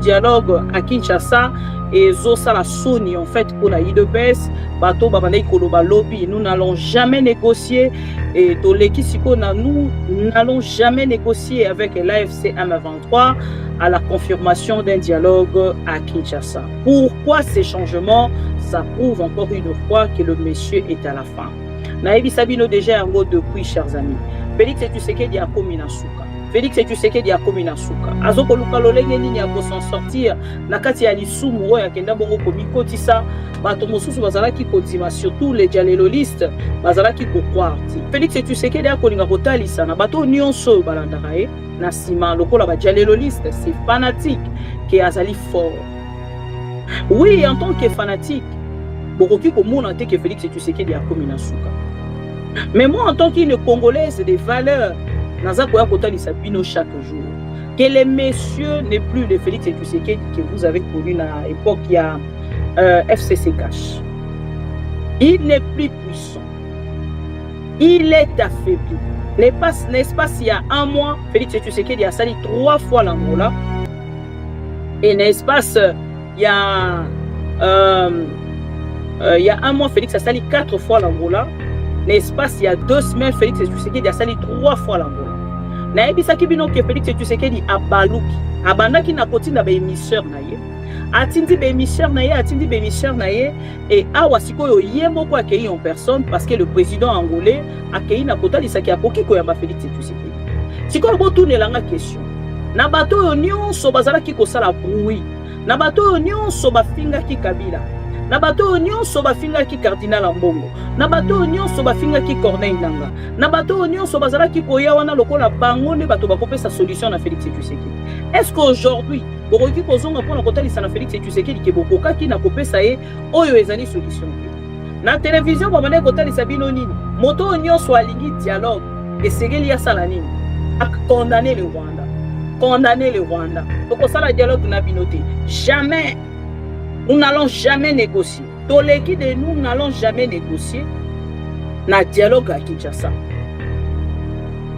dialogue à Kinshasa et Zosa la Sony en fait pour la IDPS bateau babandai koloba lobby nous n'allons jamais négocier et Tolekisiko nous n'allons jamais négocier avec l'AFC M23 à la confirmation d'un dialogue à Kinshasa. Pourquoi ces changements? Ça prouve encore une fois que le monsieur est à la fin. Naïbi Sabino déjà un mot depuis, chers amis. Félix Tshisekedi a commis na suka. Félix Tshisekedi a commis na suka. Azoko luka lolenge nini ya s'en sortir na kati ya lisumu oyo akenda bongo komi kotisa bato mosusu bazalaki kodima surtout les dialogistes bazalaki kokwarti. Félix Tshisekedi a kolinga kotalisa na bato nyonso balandaka ye na sima lokola ba dialogistes c'est fanatique qui azali fort. Oui, en tant que fanatique, bokoki komona te que Félix Tshisekedi a commis na suka. Mais moi, en tant qu'une Congolaise des valeurs, naza koya kotalisa bino chaque jour. Que les messieurs n'est plus le Félix Tshisekedi que vous avez connu à l'époque, il y a FCC Cash. Il n'est plus puissant. Il est affaibli. L'espace, il y a un mois, Félix Tshisekedi a sali 3 fois l'Angola. Et l'espace, il y a un mois, Félix a sali 4 fois l'Angola. L'espace, il y a 2 semaines, Félix Tshisekedi a sali 3 fois l'Angola. Naebisaki bino ke Félix Tshisekedi a baluki. Abandaki na kotina ba émisseur na ye. Atindi ba émisseur na ye, atindi ba émisseur na ye. Et awa sikoyo ye moko akei en personne parce que le président angolais akei na kotalisaki akoki koyamba Félix Tshisekedi. Sikoyo botunelanga question. Na bato oyo nyonso bazalaki kosala bruit. Na bato oyo nyonso bafingaki Kabila. Na bato oyo nyonso bafingaki Cardinal Ambongo. Na bato oyo nyonso bafingaki Corneille Nangaa. Na bato oyo nyonso bazalaki koya wana lokola bango nde bato bakopesa solution na Félix Tshisekedi. Est-ce qu'aujourd'hui bokoki kozonga mpona kotalisa na Félix Tshisekedi ke bokokaki na kopesa ye oyo ezali solution? Na télévision babandaki kotalisa bino nini? Moto oyo nyonso alingi dialogue esengeli asala nini? Condamner le Rwanda. Condamner le Rwanda. Tokosala dialogue na bino te. Jamais. Nous n'allons jamais négocier. Toleki de nous n'allons jamais négocier na dialogue à Kinshasa.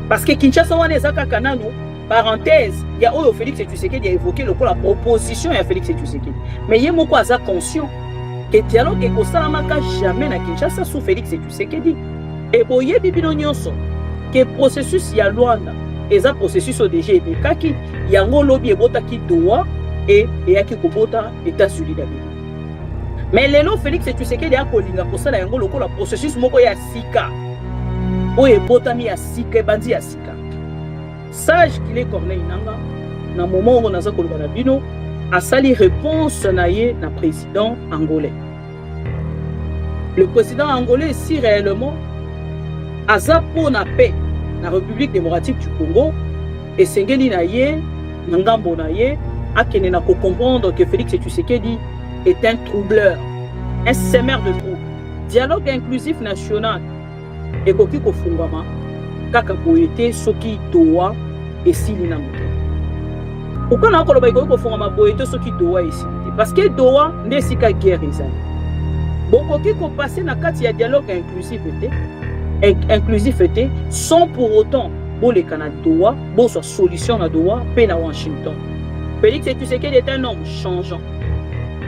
Parce que Kinshasa wana ezaka kanano parenthèse, il y a Oyo Félix Tshisekedi a évoqué la proposition de Félix Tshisekedi. Mais il y a beaucoup à conscient que dialogue est kosalamaka jamais na Kinshasa sous Félix Tshisekedi. Et boye bibino nyonso que processus ya Luanda eza processus déjà ebekaki yango lobi ebotaki doa et yaki kobota États-Unis d'Amérique. Mais lelo Félix Tshisekedi a kolinga kosala yango lokola processus moko ya sika. Oye botami ya sika bandi ya sika. Sage qu'il est Corneille Nangaa na moment où naza koloba na bino asali réponse na ye na président angolais. Le président angolais si réellement aza pour na paix na République démocratique du Congo et sengeli na ye na ngambo na ye akene na comprendre que Félix Tshisekedi est un troubleur, un semeur de troubles. Dialogue inclusif national et koki kofungama kaka boyete soki doa esili na moto. Pourquoi na koloba koki kofungama boyete soki doa esili? Parce que doa nde sika guerre ezali. Bokoki ko passer na kati ya dialogue inclusif était sans pour autant boleka na doa, bo so solution na doa pe na Washington. Félix Tshisekedi est un homme changeant.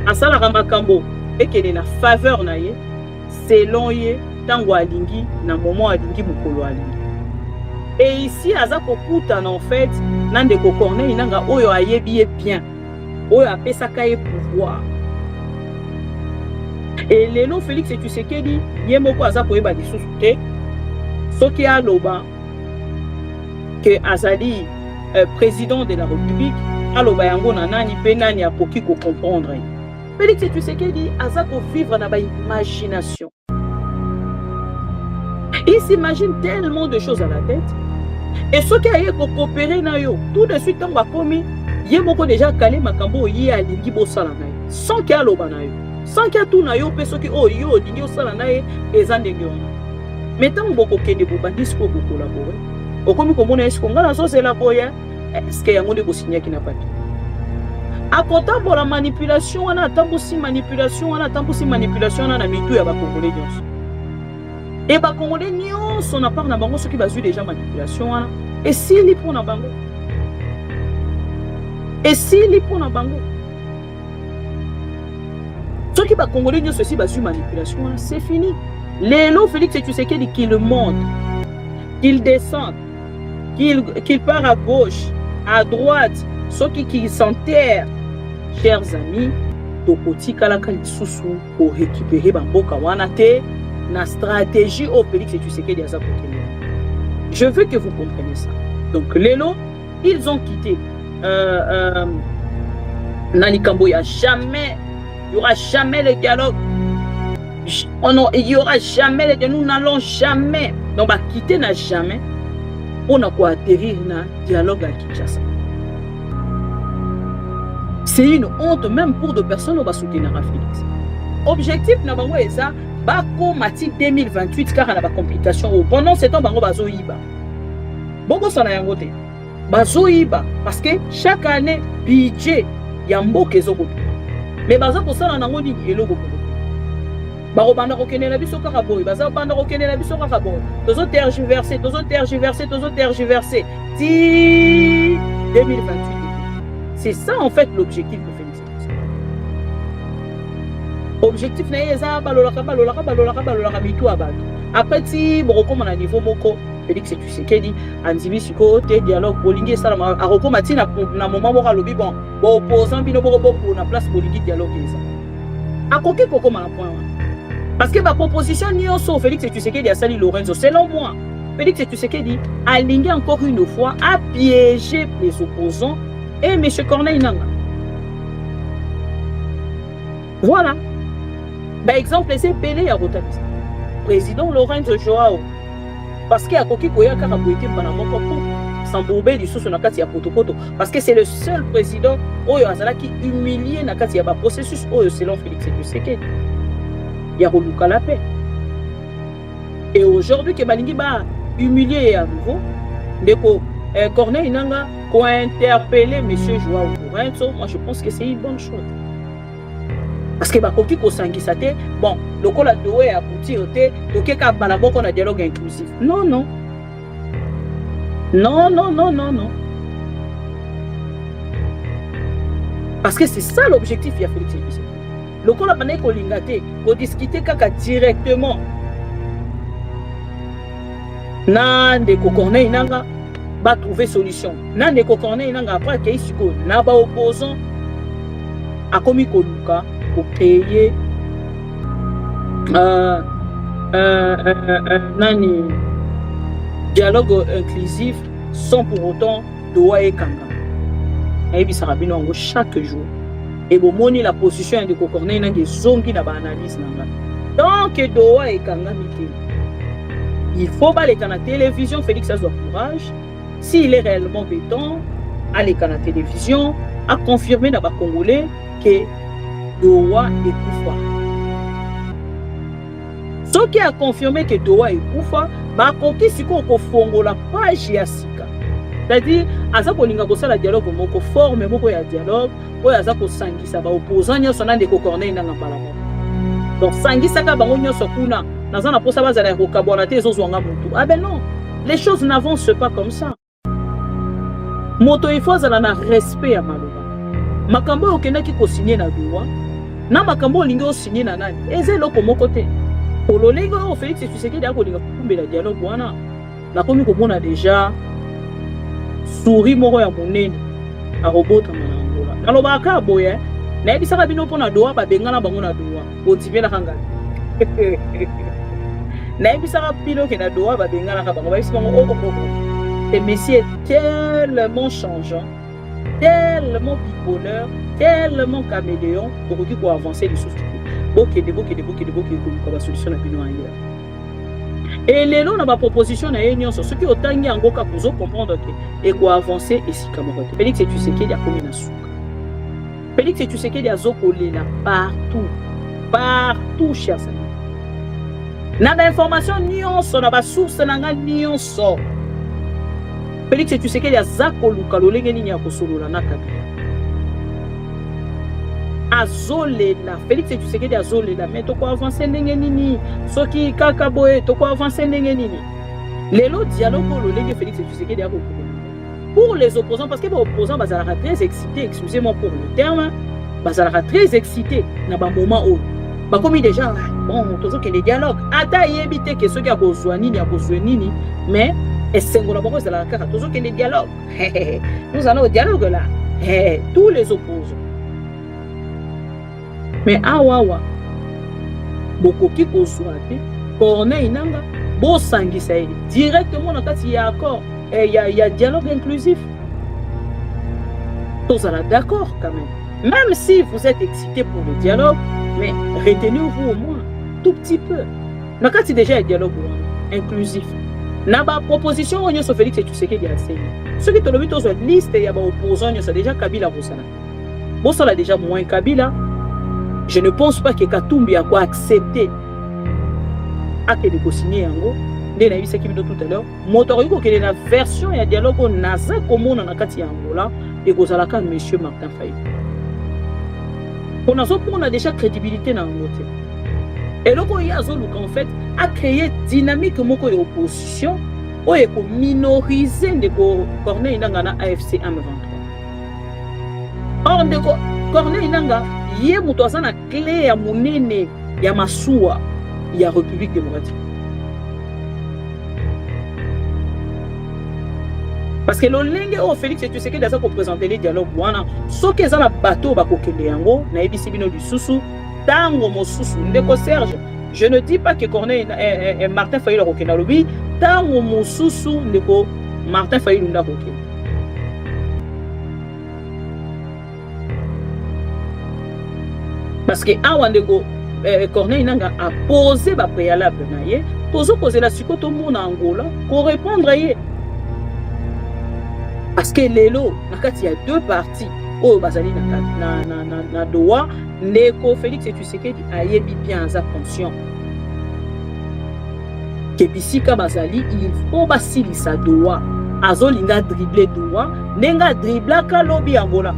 Asala Ramakambo et qu'il est na faveur na ye selon ye tango alingi na moment alingi mukolo alingi. Et ici azako kuta en fait nande ko Corneille Nangaa oyo ayebi bien oyo apesaka ye pouvoir. Et lelo Félix Tshisekedi yemoko azako yeba lisusu te soki aloba que azali président de la République aloba yango na nani pe nani akoki ko comprendre. Félix Tshisekedi azako vivre na ba imagination. Il s'imagine tellement de choses à la tête. Et ce qui a eu pour coopérer na yo, tout de suite on va commis, yemoko déjà calé makambo yi alingi bo sala na yo. Sans qu'il aloba na yo. Sans qu'il tout na yo pe soki o yo dingi o sala na ye ezandenge ona. Mettons boko kende bo bandis ko collaborer. Okomi komona esko ngala so c'est la boya. Est-ce qu'il y a un monde qui signe qui n'a pas dit? À côté de la manipulation, on a tant aussi manipulation, on a tant aussi manipulation, on a mis tout à la Congolais. Et les Congolais, on a parlé de ceux qui basent déjà manipulation. Et si les pour na bango, Et s'il y pour bango, ceux qui va congolais nous ceci bas sur manipulation, c'est fini. Lélo Félix Tshisekedi qu'il monte, qu'il descend, qu'il part à gauche, à droite, ceux qui s'enterrent, chers amis, tokoti kalaka lisusu pour récupérer bamboka wana te na stratégie au Félix Tshisekedi aza kokelela. Je veux que vous compreniez ça. Donc lélo, ils ont quitté Nanikambo, il n'y aura jamais le dialogue. Oh non, il n'y aura jamais le dialogue. Nous n'allons jamais. Donc, quitter n'a jamais. On a quoi atterrir dans le dialogue à Kinshasa. C'est une honte même pour des personnes qui vont soutenir Félix. Objectif, c'est ça. Bako Mati 2028, car on a des complications. Pendant ce temps, on va zoïba. Beaucoup sont en côté. Bazoïba. Parce que chaque année, budget, il y a un beau qui est mais baza pour ça on a ngoni eloko baro banda kokene la biso kaka boy baza banda kokene la biso kaka boy tozo tergiverser ti 2028. C'est ça en fait l'objectif de Félix. Objectif na yeza balolaka bitu abatu après ti boroko na niveau moko Félix Tshisekedi andimi siko te dialogue bolingi ça a rekomati na moment moko lobi bon opposant bino boko na place bolingi dialogue ça akoki koko na point parce que ma proposition nyonso Félix Tshisekedi a sali Lorenzo selon moi Félix Tshisekedi a lingué encore une fois à piéger les opposants et M. Corneille Nangaa. Voilà. Par exemple, c'est Pelé à Rotalis. Président Lorenzo Joao. Parce qu'il y a Koki Koya Karaboïté pendant mon propos. Sans bourber du sous sur la carte, il y a Potopoto. Parce que c'est le seul président qui humilié dans le processus selon Félix Tshisekedi. Il y a Roluka la paix. Et aujourd'hui, que Balingi va humilier à nouveau, Corneille Nangaa pour interpeller M. Joao Lorenzo, moi je pense que c'est une bonne chose. Parce que bakoki ko sangisa te bon lokola doé aboutir te tokeka balaboko na dialogue inclusif. Non non. Non non non non non. Parce que c'est ça l'objectif ya Félix Tshisekedi. Lokola bané ko lingate ko discuter kaka directement. Nande ko Corneille Nangaa ba trouver solution. Nande ko Corneille Nangaa après que isiko na ba opposant a komi ko luka pour payer dialogue inclusif sans pour autant Doha et Kanga. Et puis ça va bien chaque jour. Et vous montrez la position de Corneille Nangaa zongi na ba analyse nanga. Donc Doha et Kanga mité. Il faut pas aller à la télévision. Félix a son courage. S'il est réellement béton, aller à la télévision, à confirmer dans les Congolais que Doha est Koufa. Ce qui a confirmé que Doha est Koufa, bah côté si qu'on confonde la page Yassika. C'est-à-dire, à ça qu'on a la dialogue, on forme beaucoup de dialogue, ou à ça qu'on s'angisa, bah opposant n'y a son an de Corneille dans la parole. Donc s'angisa ka bango n'y a sokuna, dans un apôtre ça va aller au Kabonate zozwanga mutu. Ah ben non, les choses n'avancent pas comme ça. Moto il faut na respect à Maloba. Makambo okenda ki ko signer na Doha. Na makambo lingo signer na nani eze loko moko te ololengo o Félix Tshisekedi akolinga kukumbela dialogue wana na komi komona déjà souris moko ya monene a robota na Angola naloba ka boye na ebisaka bino pona Doha babengana bango na Doha otibela kanga na ebisaka bino ke na Doha babengana ka bango babisi bango oko et Messi est tellement changeant, tellement bipolaire, tellement caméléon pour qu'il avancer les choses. Beaucoup de la solution à ailleurs. Et les lots dans ma proposition à union sur ce qui autant y a en goka pour comprendre que et quoi avancer et si Cameroun. Félix Tshisekedi a commis na souka. Félix Tshisekedi a zokolé là partout chers amis. N'a d'information nuance na ba source na nuance. Félix Tshisekedi a zakoluka lolenge nini ya kosolola na Kabila. Azolela Félix Tshisekedi azolela mais to ko avancer ndenge nini soki kaka boye to ko avancer ndenge nini lelo dialogue lolenge Félix Tshisekedi a kokoma pour les opposants, parce que les opposants sont très excités, excusez-moi pour le terme, sont très excités dans un moment où comme déjà bon toujours que les dialogues ata yebite que ceux qui a besoin nini mais est-ce que toujours que les dialogues nous allons au dialogue là tous les opposants mais awawa bokoki ko soate Corneille Nanga bo sangisa directement dans kati ya accord il y a dialogue inclusif tous allons d'accord quand même si vous êtes excité pour le dialogue mais retenez-vous au moins tout petit peu. Dans cas déjà un dialogue inclusif. Na ba proposition on so Félix Tshisekedi a enseigné. Ceux qui te le sur liste il y a ba opposants c'est déjà Kabila Bosana. Bosala déjà moins Kabila. Je ne pense pas que Katumbi a quoi accepter à que de signer yango. Ndé na yisa ki bino tout à l'heure. Motoriko que na version ya dialogue on naza comme on na kati ya Angola et kozala ka monsieur Martin Fayulu. On a déjà crédibilité dans le côté. Et donc, il y a en fait à créer dynamique de opposition ou pour minoriser de Corneille Nanga AFC M23. Or, de Corneille Nanga, il y a une clé à monene, il y a Massoua, il y a République démocratique. Parce que l'olenge au Félix Tshisekedi a représenté les dialogues wana soki eza na bateau bakokende yango na yebisi bino lisusu tango mosusu ndeko Serge je ne dis pas que Corneille Martin Fayulu akokende alobi tango mosusu ndeko Martin Fayulu ndakokende parce que awa ndeko Corneille Nanga a posé ba préalable na ye tozo poser la sikoto mona Angola ko répondre ye. Parce que lelo, il y a deux parties. Oh, bazali na Doha, Neko Félix Tshisekedi a yebi bien attention. Que bisika bazali, il faut basili sa Doha. Azolinga dribbler Doha, nenga dribbla kalobi Angola.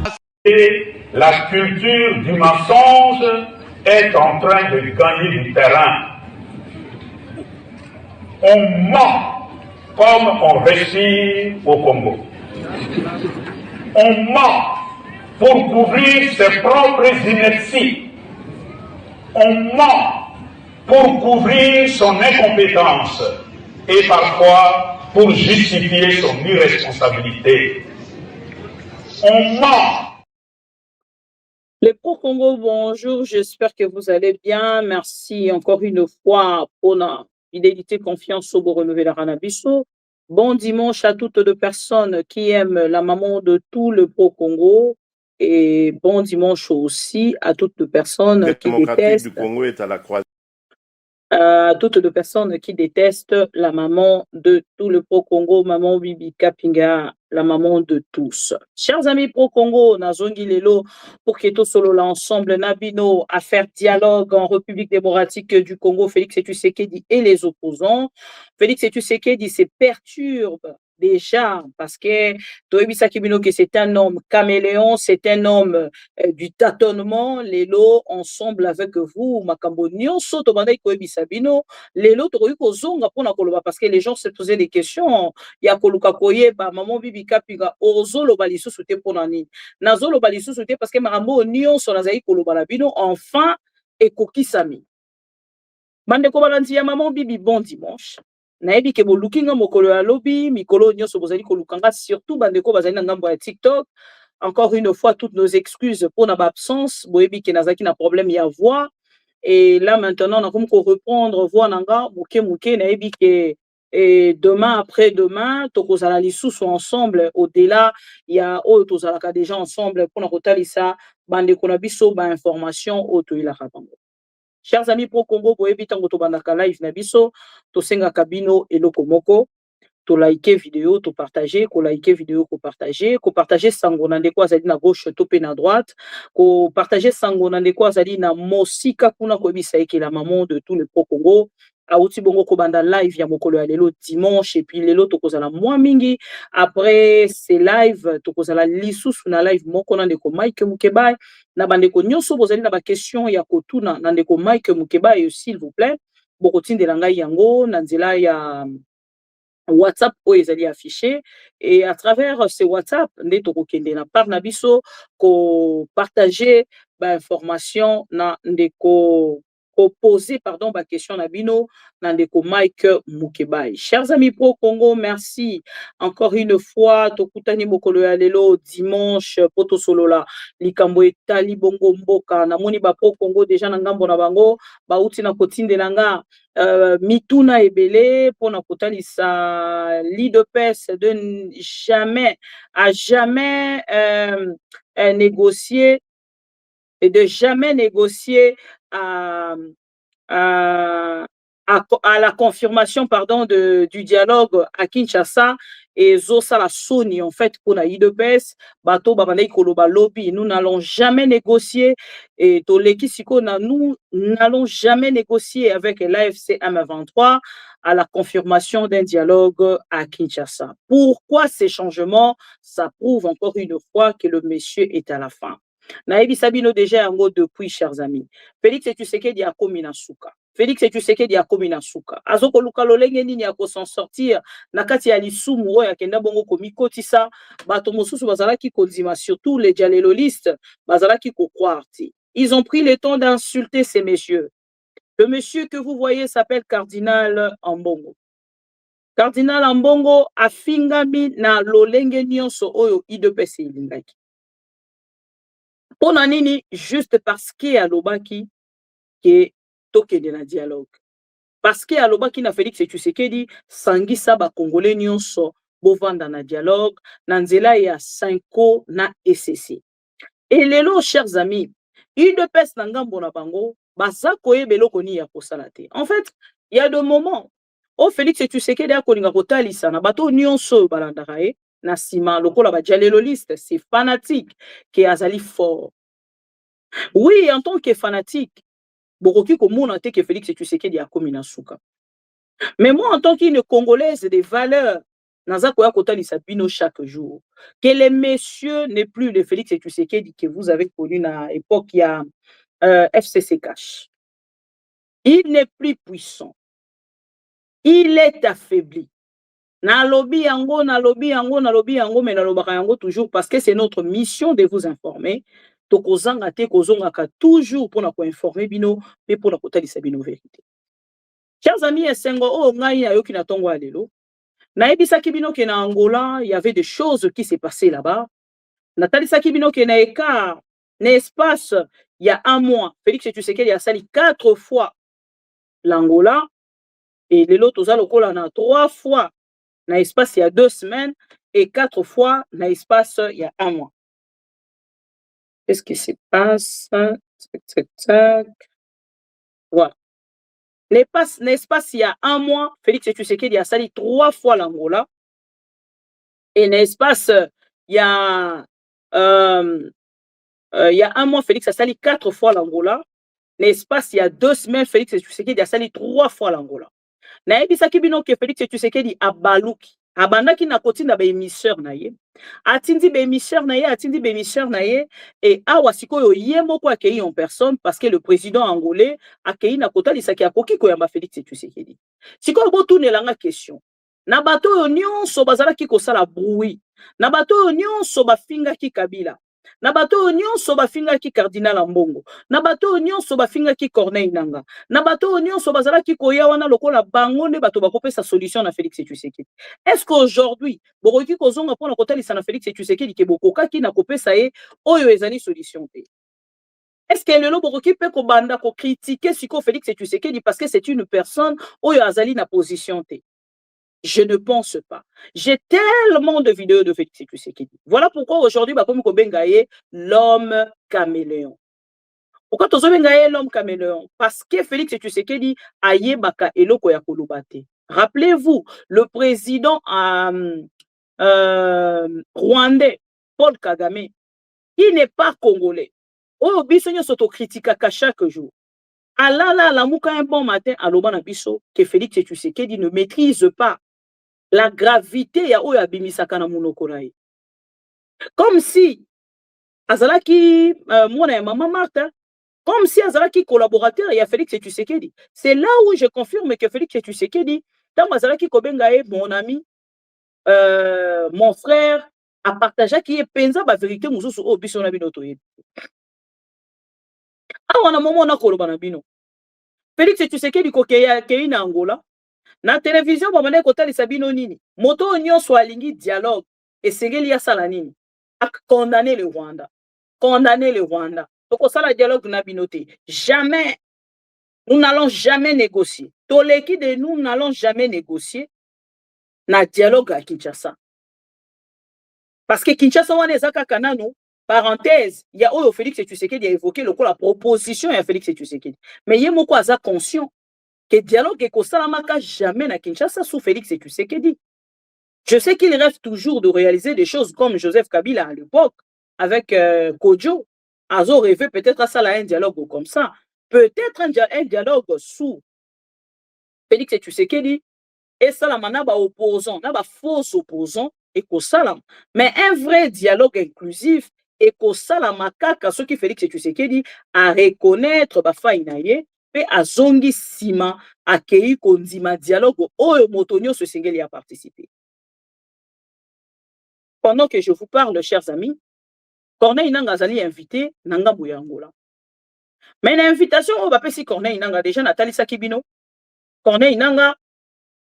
La culture du mensonge est en train de gagner du terrain. On ment comme on réussit au Congo. On ment pour couvrir ses propres inerties. On ment pour couvrir son incompétence et parfois pour justifier son irresponsabilité. On ment. Les pro-Congo, bonjour, j'espère que vous allez bien. Merci encore une fois pour la fidélité, confiance au relevé la Ranabiso. Bon dimanche à toutes les personnes qui aiment la maman de tout le pro-Congo et bon dimanche aussi à toutes les personnes qui détestent. Du Congo est à la croisée. Toutes les personnes qui détestent la maman de tout le pro-Congo, maman Bibi Kapinga, la maman de tous. Chers amis pro-Congo, Nazongi Lelo, pour que tout solo là ensemble, Nabino, à faire dialogue en République démocratique du Congo, Félix Tshisekedi et les opposants. Félix Tshisekedi se perturbe déjà parce que Toebi Sakibino que c'est un homme caméléon, c'est un homme du tâtonnement. Lelo ensemble avec vous, Makambo Nyonso Tobanda Toebi Sabino, Lelo Toebi Kozonga pour na koloba parce que les gens se posaient des questions. Ya koluka koyeba maman Bibi Kapiga ozolo balisu soute pour nani. Nazolo balisu soute parce que Makambo Nyonso nazai koloba la bino enfin et kokisami. Bande kobalanti ya maman Bibi bon dimanche. Naebi ke bolukinga mokolo ya lobi mikolo nyonso bozali kolukanga surtout bandeko bazali na ngambo ya TikTok. Encore une fois toutes nos excuses pour notre absence. Boyebi ke nazaki na problème ya voix et là maintenant on a comme ko reprendre voix nanga muke naebi ke demain après-demain tokozala lisusu ensemble au-delà il y a autres tozalaka déjà ensemble pour na kotalisa bandeko na biso ba information auto ila kabango. Chers amis pro-Congo, boyebi tango tobandaka live na biso, tosenga kabino eloko moko, to like vidéo, to partager, ko like vidéo, ko partager sango na ndeko azali na gauche to pe na droite, ko partager sango na ndeko azali na mosika kuna ko bisa eke la maman de tout le pro-Congo. Auti bongo ko banda live ya mokolo ya lelo dimanche et puis lelo tokozala mwa mingi après c'est live tokozala lisusu na live moko na ndeko Mike Mukebai na bandeko nyonso bozali na ba question ya kotuna na ndeko Mike Mukebai s'il vous plaît bokotindela ngai yango na nzela ya WhatsApp oyo ezali affiché et à travers ce WhatsApp nde tokokende na part na biso kopartage bainformation na ndeko koposer pardon baquestion na bino na ndeko Mike Mukebai. Chers amis pro Congo, merci encore une fois tokutani mokolo ya lelo dimanche po tosolola likambo etali bongo mboka namoni ba pro Congo déjà na ngambo na bango bauti na kotindela nga mituna ebele pona kotalisa l'IDPS de jamais à jamais négocier et de jamais négocier à, à, à la confirmation pardon, du dialogue à Kinshasa et Zosa la Sony en fait pour la IDPS, bateau babandai koloba lobby, nous n'allons jamais négocier et Toleki Siko, nous n'allons jamais négocier avec l'AFC M23 à la confirmation d'un dialogue à Kinshasa. Pourquoi ces changements? Ça prouve encore une fois que le monsieur est à la fin. Naïbi Sabino déjà yango depuis, chers amis. Félix Tshisekedi a komi na suka. Félix Tshisekedi a komi na suka. Azoko luka lolenge nini ya ko s'en sortir na kati ya lisumu oyo akenda bongo komi kotisa bato mosusu bazalaki kondima surtout les dialogistes bazalaki ko croire ti. Ils ont pris le temps d'insulter ces messieurs. Le monsieur que vous voyez s'appelle Cardinal Ambongo. Cardinal Ambongo a fingami na lolenge nyonso oyo IDPS ilingaki. Pona nini juste parce que alobaki que tokende na dialogue. Parce que alobaki na Félix Tshisekedi sangisa ba congolais nyonso bovanda na dialogue na nzela ya Sanko na ECC. Et lelo chers amis, UDPS na ngambo na bango baza koyeba koni ya kosala te. En fait, il y a des moments où Félix Tshisekedi akolinga kotalisa na bato nyonso balandaka ye na sima lokola ba dialéloliste, c'est fanatique qui azali fort. Oui, en tant que fanatique, bokoki komona te que Félix Tshisekedi a komi na suka. Mais moi, en tant qu'une Congolaise des valeurs, naza koya kotalisa bino chaque jour, que les messieurs n'est plus le Félix Tshisekedi que vous avez connu à l'époque, il y a FCC Cash. Il n'est plus puissant. Il est affaibli. Na lobby yango, mais na lobaka yango toujours parce que c'est notre mission de vous informer. Tokozanga te kozongaka toujours pour na ko informer bino et pour na kotalisa bino vérité. Chers amis, esengo o ngai ayoki na tongo alelo. Na ebisaki bino ke na Angola, il y avait des choses qui s'est passées là-bas. Na talisaki bino ke na écart, n'espace, il y a un mois, Félix Tshisekedi a sali 4 fois l'Angola et lelo toza lokola na 3 fois na espace il y a 2 semaines et 4 fois na espace il y a un mois. Qu'est-ce qui se passe? Voilà. L'espace il y a un mois, Félix Tshisekedi a sali 3 fois l'Angola. Et l'espace il y a un mois, Félix a sali 4 fois l'Angola. L'espace il y a 2 semaines, Félix Tshisekedi a sali 3 fois l'Angola. Na ebisaki bino ke Félix Tshisekedi abaluki. Abandaki na kotinda ba émisseur na ye. Atindi ba émisseur na ye, et awa sikoyo ye moko akei en personne parce que le président angolais akei na kotalisa ki akoki koyamba Félix Tshisekedi. Sikoyo botunelanga question. Na bato oyo nyonso bazalaki kosala bruit. Na bato oyo nyonso bafingaki Kabila. Na bato oyo nyonso bafingaki Cardinal Ambongo. Na bato oyo nyonso bafingaki Corneille Nangaa. Na bato oyo nyonso bazalaki koya wana lokola bango nde bato bakopesa solution na Félix Tshisekedi. Est-ce qu'aujourd'hui bokoki kozonga pona kotalisa na Félix Tshisekedi ke bokokaki na kopesa ye oyo ezali solution te? Est-ce que lelo bokoki pe ko banda ko critiquer siko Félix Tshisekedi parce que c'est une personne oyo azali na position te? Je ne pense pas. J'ai tellement de vidéos de Félix Tshisekedi. Voilà pourquoi aujourd'hui, comme Kobengaye, l'homme caméléon. Pourquoi Tozobengaye l'homme caméléon? Parce que Félix Tshisekedi a yebaka eloko ya kolobate. Rappelez-vous, le président rwandais, Paul Kagame, il n'est pas congolais. Oh, bisogno s'autocritiquaka chaque jour. Alala la mouka un bon matin, aloba na biso, que Félix Tshisekedi ne maîtrise pas la gravité ya oyo abimisaka na monoko na ye. Comme si azalaki mwana ya Maman Martha, comme si azalaki collaborateur ya Félix Tshisekedi. C'est là où je confirme que Félix Tshisekedi Tant azalaki kobenga ye mon ami, mon frère, apartageaki ye penza ba vérité mosusu oyo biso na bino toyebi. Awa na momo na koloba na bino. Félix Tshisekedi akei na Angola. Na télévision babandaki kotalisa bino nini? Moto oyo nyonso alingi dialogue esengeli asala nini? Condamner le Rwanda. Condamner le Rwanda. Tokosala dialogue na bino te. Jamais. Nous n'allons jamais négocier. Toleki de nous n'allons jamais négocier na dialogue à Kinshasa. Parce que Kinshasa wana eza kaka nano parenthèse, il y a oyo Félix Tshisekedi a évoqué la proposition à Félix Tshisekedi. Mais il y a moko aza conscient que dialogue ekosalamaka jamais na Kinshasa sous Félix Tshisekedi. Je sais qu'il rêve toujours de réaliser des choses comme Joseph Kabila à l'époque avec Kodjo. Azo rêvé peut-être à ça là un dialogue comme ça. Peut-être un dialogue sous Félix Tshisekedi et ça la manaba opposant, naba faux opposant et ko salam. Mais un vrai dialogue inclusif et ko salama kaka ce qui Félix Tshisekedi à reconnaître ba fainaye pe azongi sima akei kondima dialogue oyo motonio se singeli a participer. Pendant que je vous parle, chers amis, Corneille Nangaa azali invité na ngambo ya Angola. Mais l'invitation oyo bapesi Corneille Nangaa déjà natalisaki bino. Corneille Nangaa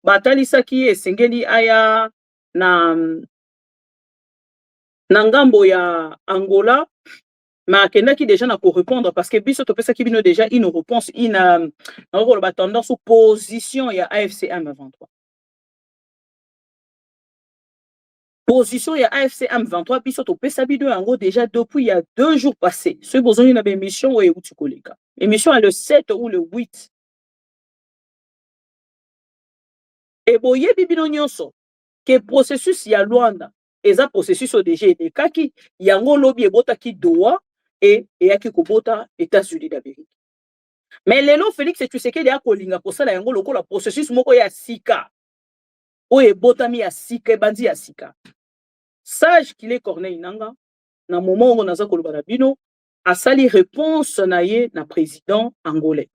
batalisaki esengeli aya na ngambo ya Angola, mais akendaki déjà na ko répondre parce que biso topesaki bino déjà une réponse na tendance ou position ya AFC M23. Position ya AFC M23 biso topesa bino yango déjà depuis il y a 2 jours passés. Ce besoin une émission ou euti koleka. Émission le 7 ou le 8. Et boye bibino nyonso que processus ya Luanda eza processus au déjà ekaki yango lobi ebotaki Doha et yaki kobota États-Unis d'Amérique. Mais lelo Félix Tshisekedi a kolinga kosala yango lokola processus moko ya sika. O ebotami ya sika ebandi ya sika. Sage qu'il est Corneille Nangaa na moment où naza koloba na bino asali réponse na ye na président angolais.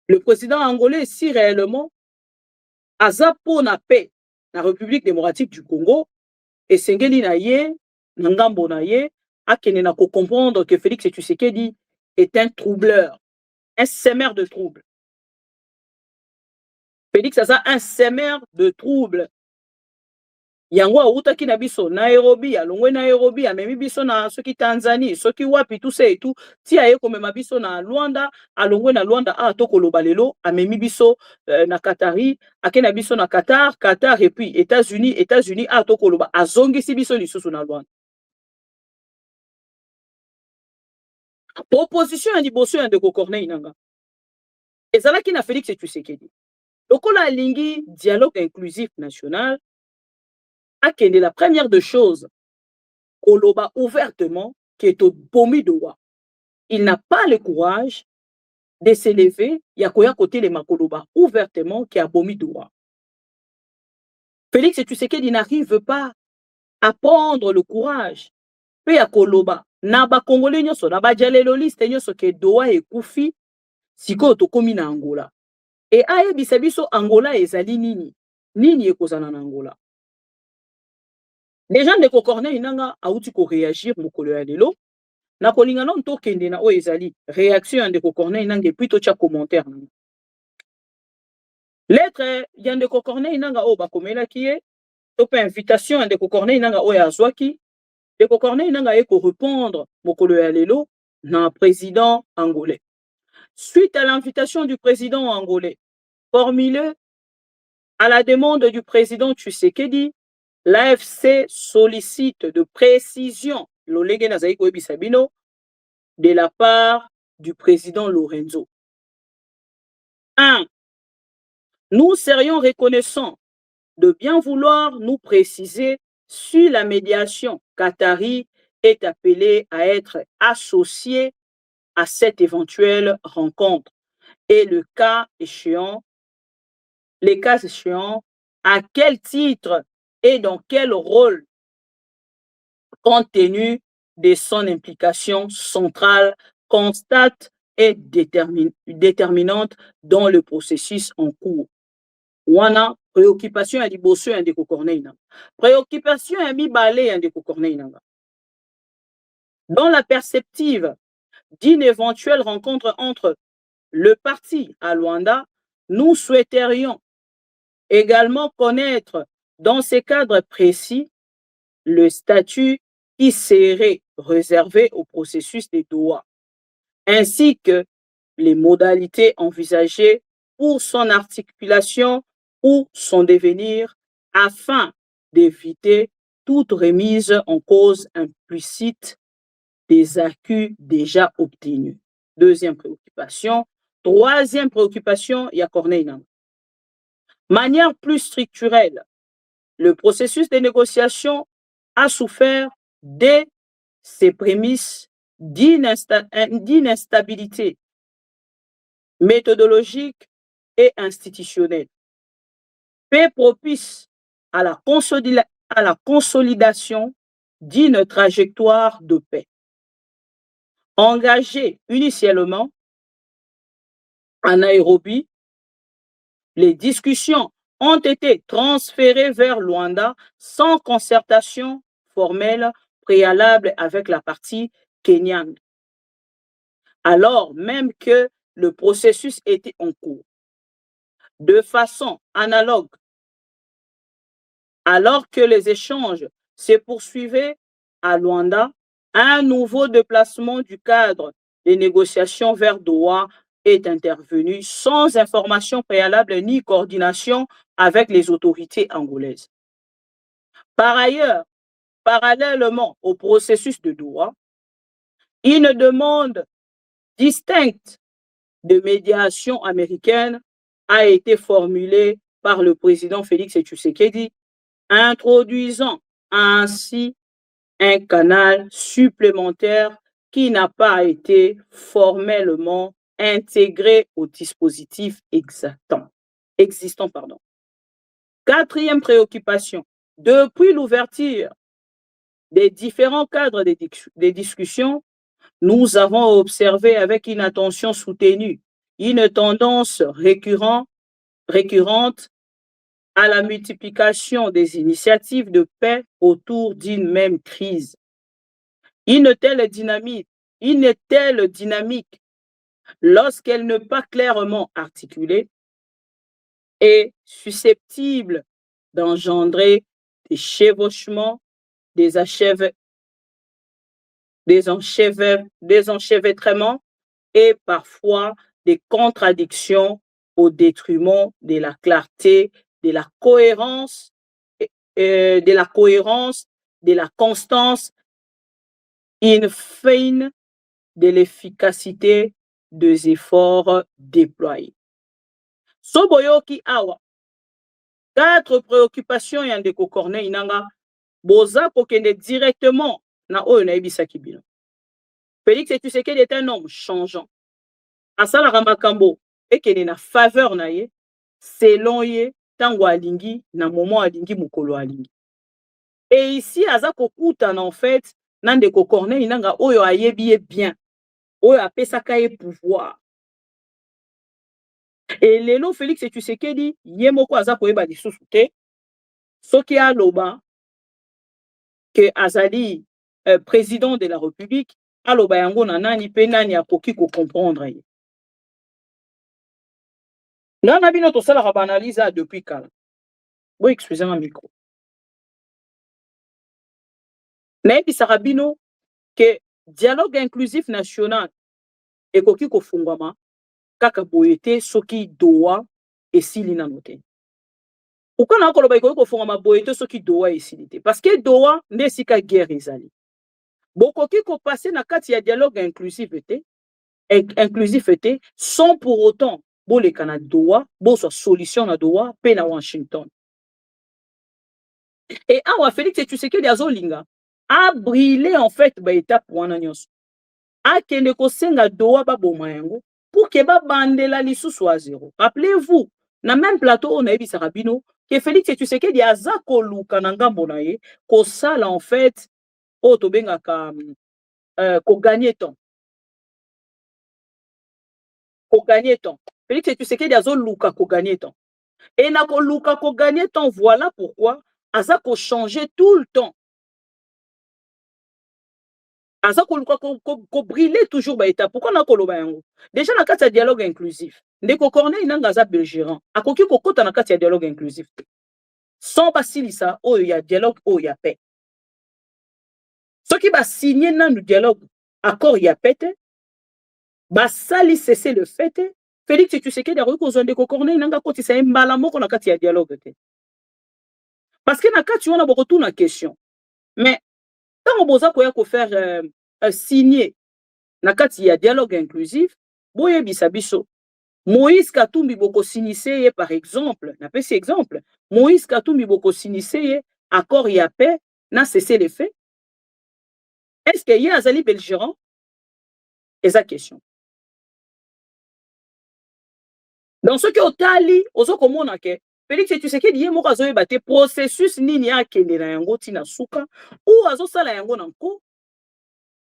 Le président angolais si réellement aza po na paix na République démocratique du Congo esengeli na ye na ngambo na ye akene na ko comprendre que Félix Tshisekedi est un troubleur, un sémeur de troubles. Félix aza un sémeur de troubles. Yango autaki na biso Nairobi, alongwe Nairobi, amemi biso na soki Tanzanie, soki wapi tout ça et tout, ti aye komema biso na Luanda, alongwe na Luanda a to koloba lelo, amemi biso na Qatari, akena biso na Qatar, Qatar et puis États-Unis a to koloba azongisi biso lisusu na Luanda. Proposition ya liboso ya ndeko Corneille Nangaa. Ezalaki na Félix Tshisekedi. Lokola alingi dialogue inclusif national, akende la première de choses, koloba ouvertement qui est au bomi Doha. Il n'a pas le courage de s'élever, yakoya côté les makoloba ouvertement qui a bomi Doha. Félix Tshisekedi n'arrive pas à prendre le courage. Pe yakoloba na ba Congolais nyonso na ba dialéloliste nyonso ke Doha ekufi siko tokomi na Angola. Et ayebisa biso Angola ezali nini? Nini ekozana na Angola? Les gens de Corneille Nangaa auti ko réagir mokolo ya lelo na kolinga non to kende na o ezali réaction de Corneille Nangaa plutôt cha commentaire. Lettre ya de Corneille Nangaa o bakomelaki ye to pe invitation de Corneille Nangaa o ya zwaki de Corneille Nangaa e ko répondre mokolo ya lelo na président angolais. Suite à l'invitation du président angolais formulée à la demande du président Tshisekedi, l'AFC sollicite de précision de la part du président Lorenzo. 1. Nous serions reconnaissants de bien vouloir nous préciser si la médiation qatari est appelée à être associée à cette éventuelle rencontre et les cas échéants, à quel titre et dans quel rôle, compte tenu de son implication centrale, constante et déterminante dans le processus en cours. wana préoccupation ya liboso ya ndeko Corneille nanga. Préoccupation ya mibale ya ndeko Corneille nanga. Dans la perspective d'une éventuelle rencontre entre le parti à Luanda, nous souhaiterions également connaître dans ces cadres précis le statut qui serait réservé au processus de Doha, ainsi que les modalités envisagées pour son articulation ou son devenir afin d'éviter toute remise en cause implicite des acquis déjà obtenus. Deuxième préoccupation. Troisième préoccupation, il y a Corneille Nangaa. Manière plus structurelle, le processus de négociation a souffert de ses prémices d'instabilité méthodologique et institutionnelle, peu propice à la consolidation d'une trajectoire de paix. Engagée initialement à Nairobi, les discussions ont été transférées vers Luanda sans concertation formelle préalable avec la partie kenyane, alors même que le processus était en cours. De façon analogue, alors que les échanges se poursuivaient à Luanda, un nouveau déplacement du cadre des négociations vers Doha est intervenu sans information préalable ni coordination avec les autorités angolaises. Par ailleurs, parallèlement au processus de Doha, une demande distincte de médiation américaine a été formulée par le président Félix Tshisekedi, introduisant ainsi un canal supplémentaire qui n'a pas été formellement intégré au dispositif existant. Quatrième préoccupation, depuis l'ouverture des différents cadres des discussions, nous avons observé avec une attention soutenue une tendance récurrente à la multiplication des initiatives de paix autour d'une même crise. Une telle dynamique, lorsqu'elle n'est pas clairement articulée, est susceptible d'engendrer des chevauchements, des enchevêtrements et parfois des contradictions au détriment de la clarté, de la cohérence, de la constance, in fine, de l'efficacité des efforts déployés. Soboyoki awa, 4 préoccupations ya ndeko Corneille Nangaa, boza kokende directement na oyo nayebisaki bino. Félix Tshisekedi est un homme changeant. Asalaka makambo ekende na faveur na ye, selon ye, tango alingi, na moment alingi, mokolo alingi. Et ici, aza kokutana en fait, na ndeko Corneille Nangaa oyo ayebi ye bien, oyo apesaka ye pouvoir. Et lelo Félix Tshisekedi, ye moko aza koyeba lisusu te, soki aloba que azali président de la République, aloba yango na nani pe nani akoki ko comprendre ye. Nga bino tosalaka ba analyse depuis kala. Bo excusez ma micro. Nayebisaka bino que dialogue inclusif national ekoki kofungwama kaka boye te soki Doha esili nano te. Ukana koloba ekoki kofungwama boye te soki Doha esili te. Parce que Doha nde esika guerre ezali. Bokoki kopase na kati ya dialogue inclusif te sans pour autant boleka na Doha, boswa solution na Doha pe na Washington. Et awa Félix Tshisekedi azolinga a brûlé en fait ba étape wana nyonso. A kende kosenga Doha ba boma yango pour que ba bandela lisusu à zéro. Rappelez-vous, na même plateau on a ebisaka bino que Félix Tshisekedi aza koluka na ngambo na ye ko sala en fait o to bengaka ko gagner temps. Ko gagner temps. Félix Tshisekedi azoluka ko gagner temps. Et na koluka ko gagner temps, voilà pourquoi aza ko changer tout le temps. Aza koluka ko briller toujours ba état. Pourquoi na koloba yango? Déjà na kati ya dialogue inclusif. Ndeko Corneille nanga aza belgérant. Akoki ko kota na kati ya dialogue inclusif. Sans basilisa oyo ya dialogue oyo ya paix. Soki ba signer nanu dialogue accord ya paix te, ba sali cesser le fait te, Félix Tshisekedi akoki kozwa Ndeko Corneille nanga kotisa mbala moko na kati ya dialogue te. Parce que na kati wana bokotuna question. Mais tant boza koya ko faire signer na kati ya dialogue inclusif, boye bisabiso. Moïse Katumbi boko sinise par exemple, na pesi exemple, Moïse Katumbi boko sinise accord ya paix na cesser les faits. Est-ce que y a azali belgérant? Eza question. Dans ce que otali, ozo komona ke Félix Tshisekedi ye moko azoyeba te processus nini akende na yango tina suka ou azosala yango na nko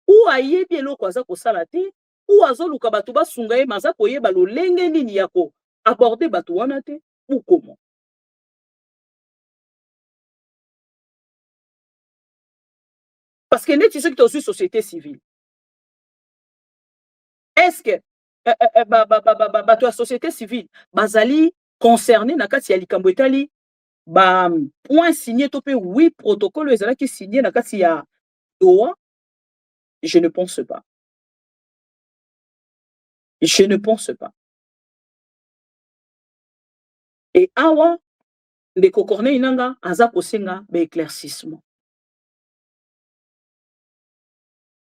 ou ayebi eloko aza kosala te ou azoluka bato basunga ye maza koyeba lolenge nini ya ko aborder bato wana te ou comment. Parce que neti soki tozwi société civile. Est-ce que bato ya société civile bazali concerné na kati ya likambo etali ba point signé to pe oui protocole ezalaki signé na kati ya Doha? Je ne pense pas. Je ne pense pas. Et awa Ndeko Corneille nanga aza kosenga ba éclaircissement.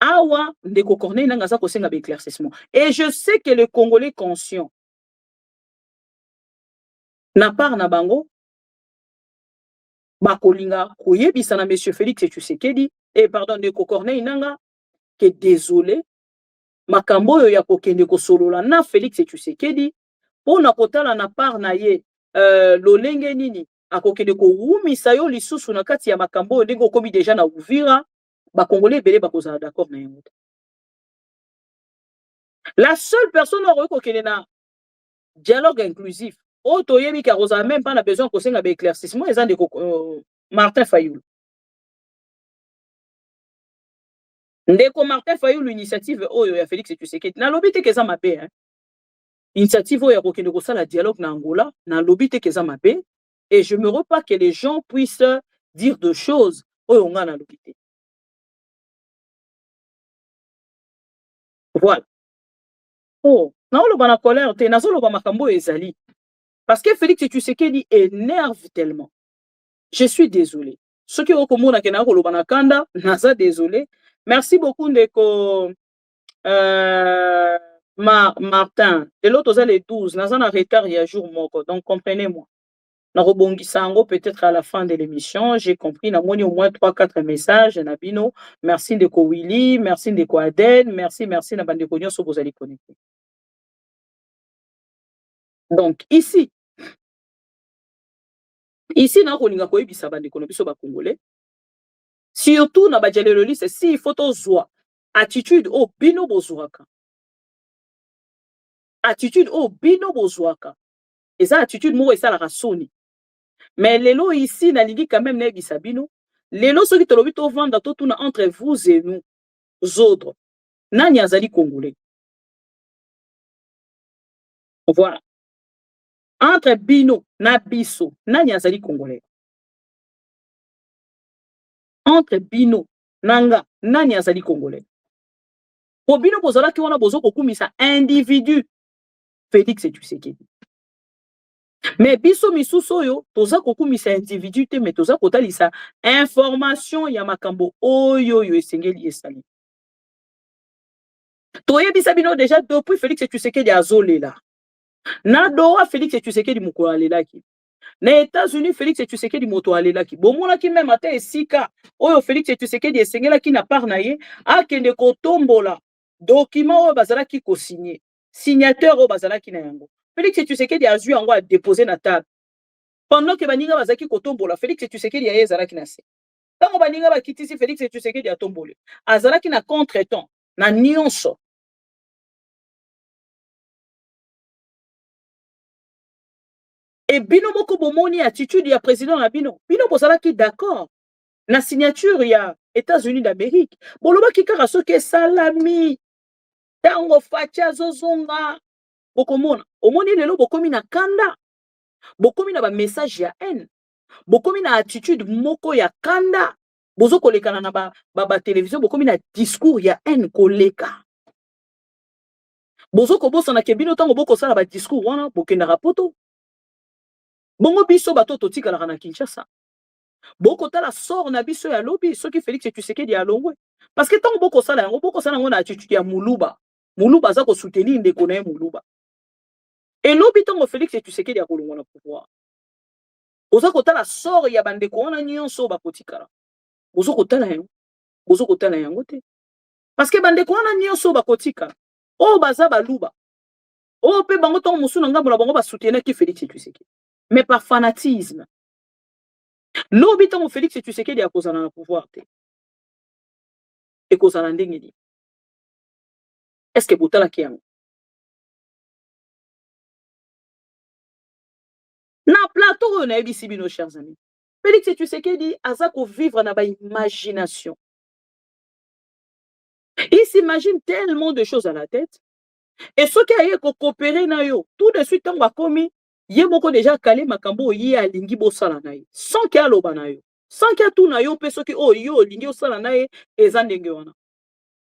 Awa Ndeko Corneille nanga aza kosenga ba éclaircissement. Et je sais que les Congolais conscients na part na bango bakolinga koyebisa na monsieur Félix Tshisekedi et pardon Ndeko Corneille nanga que désolé makambo oyo ya kokende kosolola na Félix Tshisekedi pona kotala na part na ye lolenge nini akokende kowumisa yo lisusu na kati ya makambo oyo ndenge okomi déjà na Uvira bakongolais ebele bakozala d'accord na yango. La seule personne oyo kokende na dialogue inclusif oyo toyebi ka kozala même pas na besoin kosenga ba éclaircissement eza Ndeko Martin Fayulu. Ndeko Martin Fayulu initiative oyo ya Félix Tshisekedi na lobi te keza mabe hein. Initiative oyo ya kokende kosala dialogue na Angola na lobi te keza mabe et je me repars que les gens puissent dire de choses oyo nga na lobi te. Voilà. Oh, naoloba na colère te nazoloba makambo ezali. Parce que Félix Tshisekedi énerve tellement. Je suis désolé. Ceux qui ont komona ke na koloba na kanda, naza désolé. Merci beaucoup Ndeko Martin. De l'autre, vous les 12. Nous avons un retard il y a jour moko. Donc, comprenez-moi. Nous rebondissons peut-être à la fin de l'émission. J'ai compris. Nous avons au moins 3-4 messages. Nabino. Merci de Willy. Merci de Adèle. Merci. Nabandeko nyonso vous allez connecter. Donc, ici, nous avons koyebisa bandeko na biso ba Congolais. Surtout, na badjale le liste, si il faut tozwa attitude au bino bozwaka. Attitude au bino bozwaka. Et ça, attitude moko esala rasoni. Mais lelo ici, na ligi quand même nebisa bino. Lelo soki tolobi to vanda to tuna entre vous et nous autres. Nani azali Congolais. Voilà. Entre bino na biso, nani azali Congolais. Entre bino nanga, nani azali Congolais. Po bino bozala ki wana bozo kokumisa individu Félix Tshisekedi. Mais biso misusu oyo toza kokumisa individu te mais toza kotalisa information ya makambo oyo esengeli esali. Toyebisa bino déjà depuis Félix Tshisekedi azolela. Na Doha Félix Tshisekedi moko alelaki. Na États-Unis Félix Tshisekedi moto alelaki. Bomonaki même ata esika oyo Félix Tshisekedi esengelaki na part na ye akende kotombola document oyo bazalaki ko signer. Signateur oyo bazalaki na yango. Félix Tshisekedi a joué yango a déposer na table. Pendant que baninga bazaki kotombola Félix Tshisekedi ya ezalaki na se. Tango baninga bakitisi Félix Tshisekedi a tombole. Azalaki na contretemps na nyonso. Et bino moko bomoni attitude ya président na bino. Bino bozalaki d'accord. Na signature ya États-Unis d'Amérique. Bolobaki kaka soki esalami. Tango faci azozonga. Bokomona. Omoni lelo bokomi na kanda. Bokomi na ba message ya haine. Bokomi na attitude moko ya kanda. Bozo kolekana na ba télévision bokomi na discours ya haine koleka. Bozo kobosana ke bino tango boko sala ba discours wana bokendaka poto. Bongo biso bato totikalaka na Kinshasa. Boko tala sort na biso ya lobi soki Félix Tshisekedi ya longwe. Parce que tango boko sala yango na attitude ya muluba. Muluba za ko soutenir ndeko na ye muluba. Et lobi tango Félix Tshisekedi ya kolongwa na pouvoir. Oza kotala sort ya bandeko wana nyonso bakotikala. Bozo kotala yango te. Parce que bandeko wana nyonso bakotikala. O baza baluba. O pe bango tango musu na ngambo na bango ba soutenir ki Félix Tshisekedi. Mais par fanatisme. Lobi tango Félix Tshisekedi akozana na pouvoir te. Ekozana ndenge nini? Est-ce que botala ki yango? Na plateau na ebisi bino chers amis. Félix Tshisekedi aza ko vivre na ba imagination. Il s'imagine tellement de choses à la tête. Et ce qui a ko coopérer na yo, tout de suite tango akomi ye moko déjà calé makambo ye alingi bosala na ye. Sans qu'il aloba na yo. Sans qu'il tout na yo pe soki oh yo lingi osala na ye eza ndenge wana.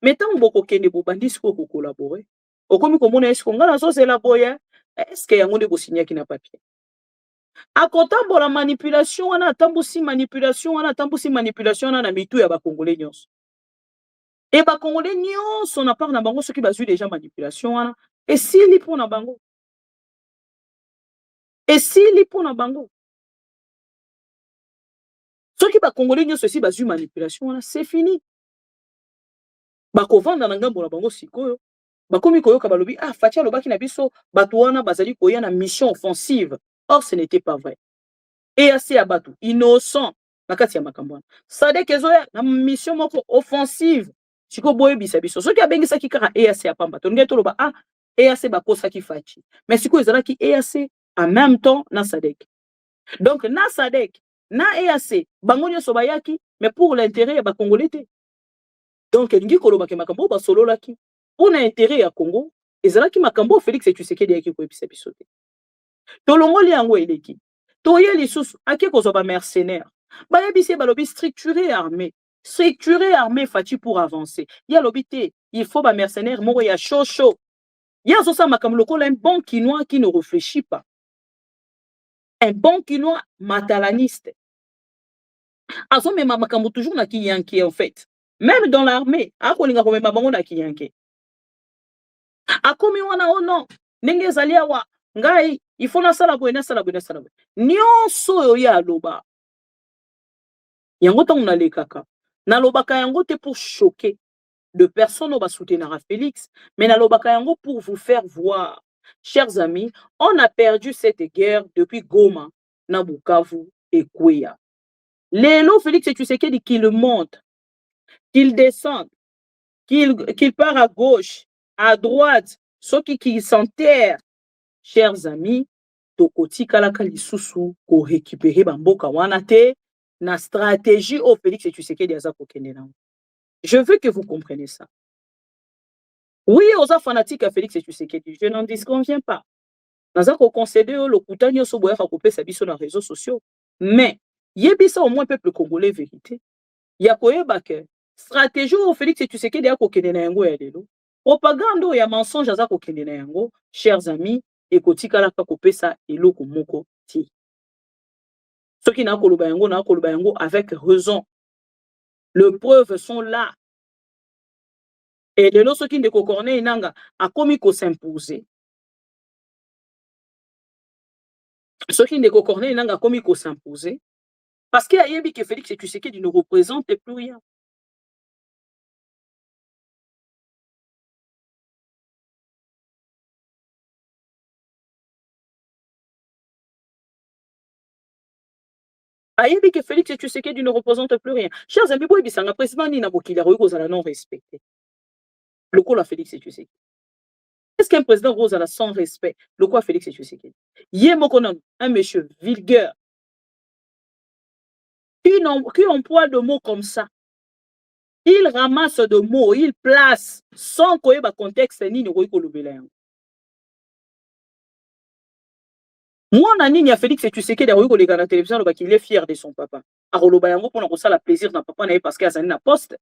Mais tant boko kende bo bandisi ko collaborer. Okomi komona est-ce qu'on ngala so c'est boya est-ce que yango de bo signer ki na papier. Akotambola manipulation wana tambusi manipulation wana na mitu ya ba congolais nyonso. Et ba congolais nyonso na part na bango soki bazui déjà manipulation wana et si li pona bango. Et si li pona bango. Soki ba congolais nyonso si bazui manipulation wana c'est fini. Bakovanda na ngambo na bango sikoyo bakomi koyoka balobi ah Fatia lobaki na biso bato wana bazali koya na mission offensive. Or ce n'était pas vrai. Et assez ya bato innocent na kati ya makambo wana. Sadek ezoya na mission moko offensive. Siko boye bisa biso soki abengisa ki kaka EAC ya pamba to ngeto loba ah EAC bakosa ki Fachi. Mais siko ezalaki EAC en même temps na Sadek. Donc na Sadek na EAC bango nyonso bayaki mais pour l'intérêt ya ba congolais te. Donc elingi koloba ke makambo ba solo laki pour l'intérêt ya Congo ezalaki makambo Félix Tshisekedi yaki ko ebisa biso te. Tolongoli yango eleki toye lisusu ake kozwa ba mercenaires ba yebisi balobi structurer armée Fachi pour avancer ya lobité il faut ba mercenaires moko ya chaud ya zo sa makambo lokola un bon quinois qui ne réfléchit pas, un bon quinois matalaniste azo mema makambo toujours na kiyanki en fait. Même dans l'armée, akolinga ko mema bango na kiyanki. Akomi wana oh non, ndenge ezali awa ngai il faut na sala boye. Nyonso yo ya loba. Yango tango na lekaka. Na lobaka yango te pour choquer de personnes au soutenir Félix, mais na lobaka yango pour vous faire voir. Chers amis, on a perdu cette guerre depuis Goma, na Bukavu et Kouya. Lélo Félix Tshisekedi qu'il monte, qu'il descende, qu'il part à gauche, à droite, ceux qui s'enterrent. Chers amis, tokoti kalaka lisusu ko récupérer bamboka wana te na stratégie au Félix Tshisekedi aza kokende nango. Je veux que vous compreniez ça. Oui, aux fanatiques à Félix Tshisekedi, je n'en disconviens pas. Naza ko concéder le kutanyo so boya kopesa sa biso na réseaux sociaux, mais yebisa au moins peuple congolais vérité. Ya koyeba ke stratégie au Félix Tshisekedi ya kokende na yango ya lelo. Propagande ya mensonge aza kokende na yango, chers amis. Et kotikala ka kopesa eloko moko ti. Ceux qui na koloba yango avec raison. Les preuves sont là. Et de ceux qui ne Corneille Nanga a commis ko s'imposer. Ceux qui ne Corneille Nanga a commis ko s'imposer. Parce qu'il y a yebi que Félix Tshisekedi ne représente plus rien. Ayebi que Félix Tshisekedi ne représente plus rien. Chers amis, boy bisanga président ni na bokili a non respecté. Le col a Félix Tshisekedi. Est-ce qu'un président rose a sans respect? Le quoi Félix Tshisekedi? Yemokonon, un monsieur vulgaire, qui emploie de mots comme ça. Il ramasse de mots, il place sans qu'il y ait un contexte ni ne kolobela yango. Mwana nini ya Félix Tshisekedi akoki koleka na télévision aloba qu'il est fier de son papa. Akoloba yango mpona kosala plaisir na papa na ye parce que azali na poste.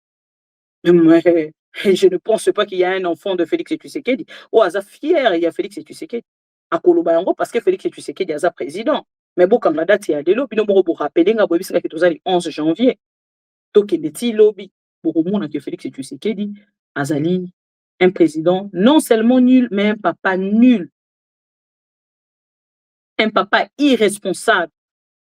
Mais je ne pense pas qu'il y a un enfant de Félix Tshisekedi ou aza fier il y a Félix Tshisekedi. Akoloba yango parce que Félix Tshisekedi aza président. Mais bon comme la date ya lelo bino moko bo rappeler nga boyebi singa ke tozali 11 janvier. Tokende ti lobi bokomona que Félix Tshisekedi azali un président non seulement nul mais un papa nul. Un papa irresponsable.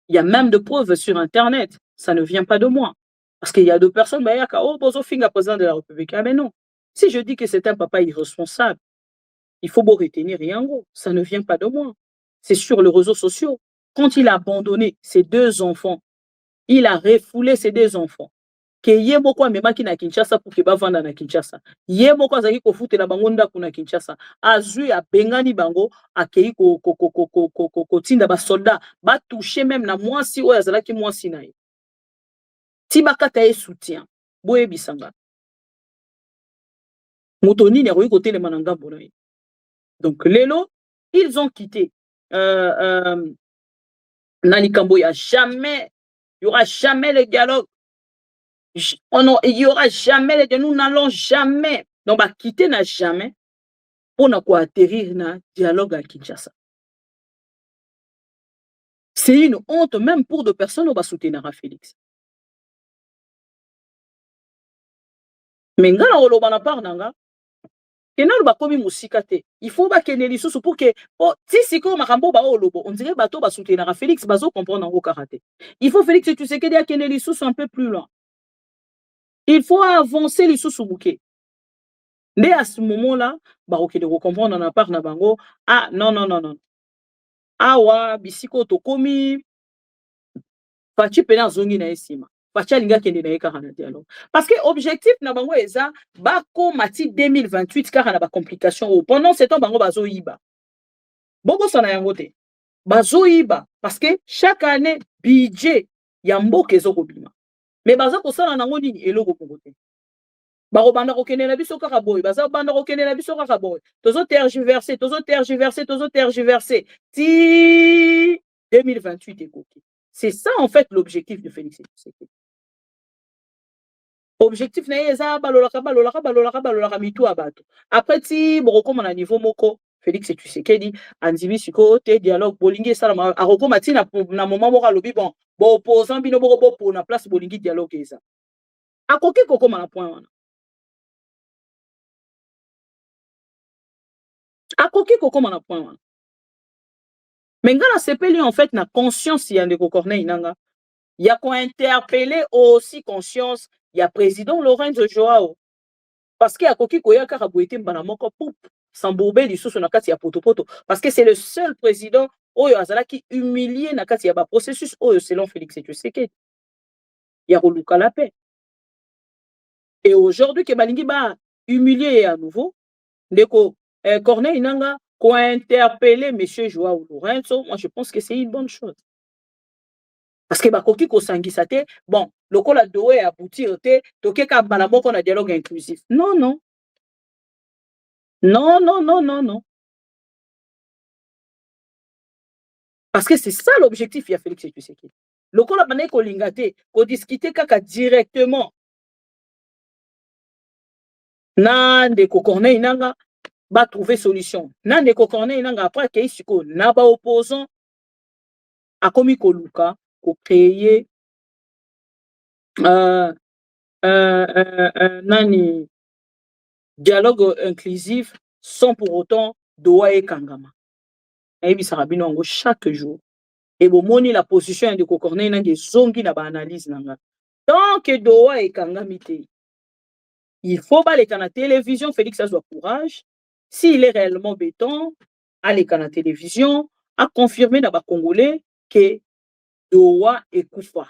Il y a même de preuves sur Internet. Ça ne vient pas de moi. Parce qu'il y a deux personnes, bah, il y a oh, Bozo Finga, président de la République. Ah, mais non. Si je dis que c'est un papa irresponsable, il faut beau retenir rien gros. Ça ne vient pas de moi. C'est sur les réseaux sociaux. Quand il a abandonné ses deux enfants, il a refoulé ses deux enfants. Que ye moko amemaki na Kinshasa pour que bavanda na Kinshasa. Ye moko azaki kofutela bango ndako na Kinshasa. Azui abengani bango akei kotinda ba soldat ba toucher même na mwasi oyo azalaki mwasi na ye. Ti bakata ye soutien. Boye bisanga. Moto nini akoki kotelema na ngambo na ye. Donc lelo ils ont quitté Nani Kambo, il y aura jamais le dialogue. Oh non, il n'y aura jamais, nous n'allons jamais, donc bah, quitter n'a jamais pour ne quoi atterrir dans dialogue à Kinshasa. C'est une honte même pour des personnes qui vont soutenir Félix. Mais nga na oloba na part nanga, kenalo ba komi musika te. Il faut ba keneli susu pour que oh si siko makambo ba olobo, on dirait bato ba soutenir Félix bazo comprendre ngo karaté. Il faut Félix tu sais que dia keneli susu un peu plus loin. Il faut avancer les sous-bouquets. Mais à ce moment-là, bah, ok, de comprendre dans part na bango, ah, non. Ah, wa, bisiko tokomi, fachi pena zongi na esima. Fachi alinga kende na eka na dialogue. Parce que objectif na bango eza, bako mati 2028 car na ba complication. Pendant ce temps, bango bazo iba. Bobo sana yangote. Bazo iba. Parce que chaque année, budget, yambo kezo kobima. Mais baza kosala nango nini eloko kongote. Baro banda kokene na biso kaka boy, baza banda kokene na biso kaka boy. Tozo tergiverser. Ti 2028 ekoki. C'est ça en fait l'objectif de Félix Tshisekedi. Objectif na yeza balolaka mitu abato. Après ti borokoma na niveau moko Félix Tshisekedi andimi siko te dialogue bolingi salama arokoma ti na moment moko alobi bon opposant bino boko pour na place bolingi dialogue eza. Akoki kokoma na point wana. Akoki kokoma na point wana. Mais nga na sepeli en fait na conscience ya ndeko Corneille nanga. Ya ko interpeller aussi conscience ya président Lorenzo Joao. Parce que akoki koya kaka boete mbana moko poup sambourbe lisusu na kati ya potopoto parce que c'est le seul président oyo azalaki humilié na kati ya ba processus oyo selon Félix Tshisekedi. Ya koluka la paix. Et aujourd'hui que balingi ba humilié à nouveau ndeko Corneille nanga ko interpeller monsieur Joao Lorenzo, moi je pense que c'est une bonne chose. Parce que bakoki ko sangisa te, bon, lokola doé aboutir te, toke ka bala moko na dialogue inclusif. Non. Parce que c'est ça l'objectif ya Félix Tshisekedi. Lokola bana ko linga te, ko discuter kaka directement. Na ndeko Corneille nanga ba trouver solution. Na ndeko Corneille nanga après ke isiko na ba opposant akomi koluka ko créer nani dialogue inclusif sans pour autant doa et kangama. Et bi sarabino ngo chaque jour. Et bon moni la position de Corneille nanga zongi na ba analyse nanga. Tant que doa et kangami te. Il faut pas les canaux télévision Félix a courage. S'il est réellement béton, aller à la télévision, à confirmer dans les Congolais que Doha est Koufa.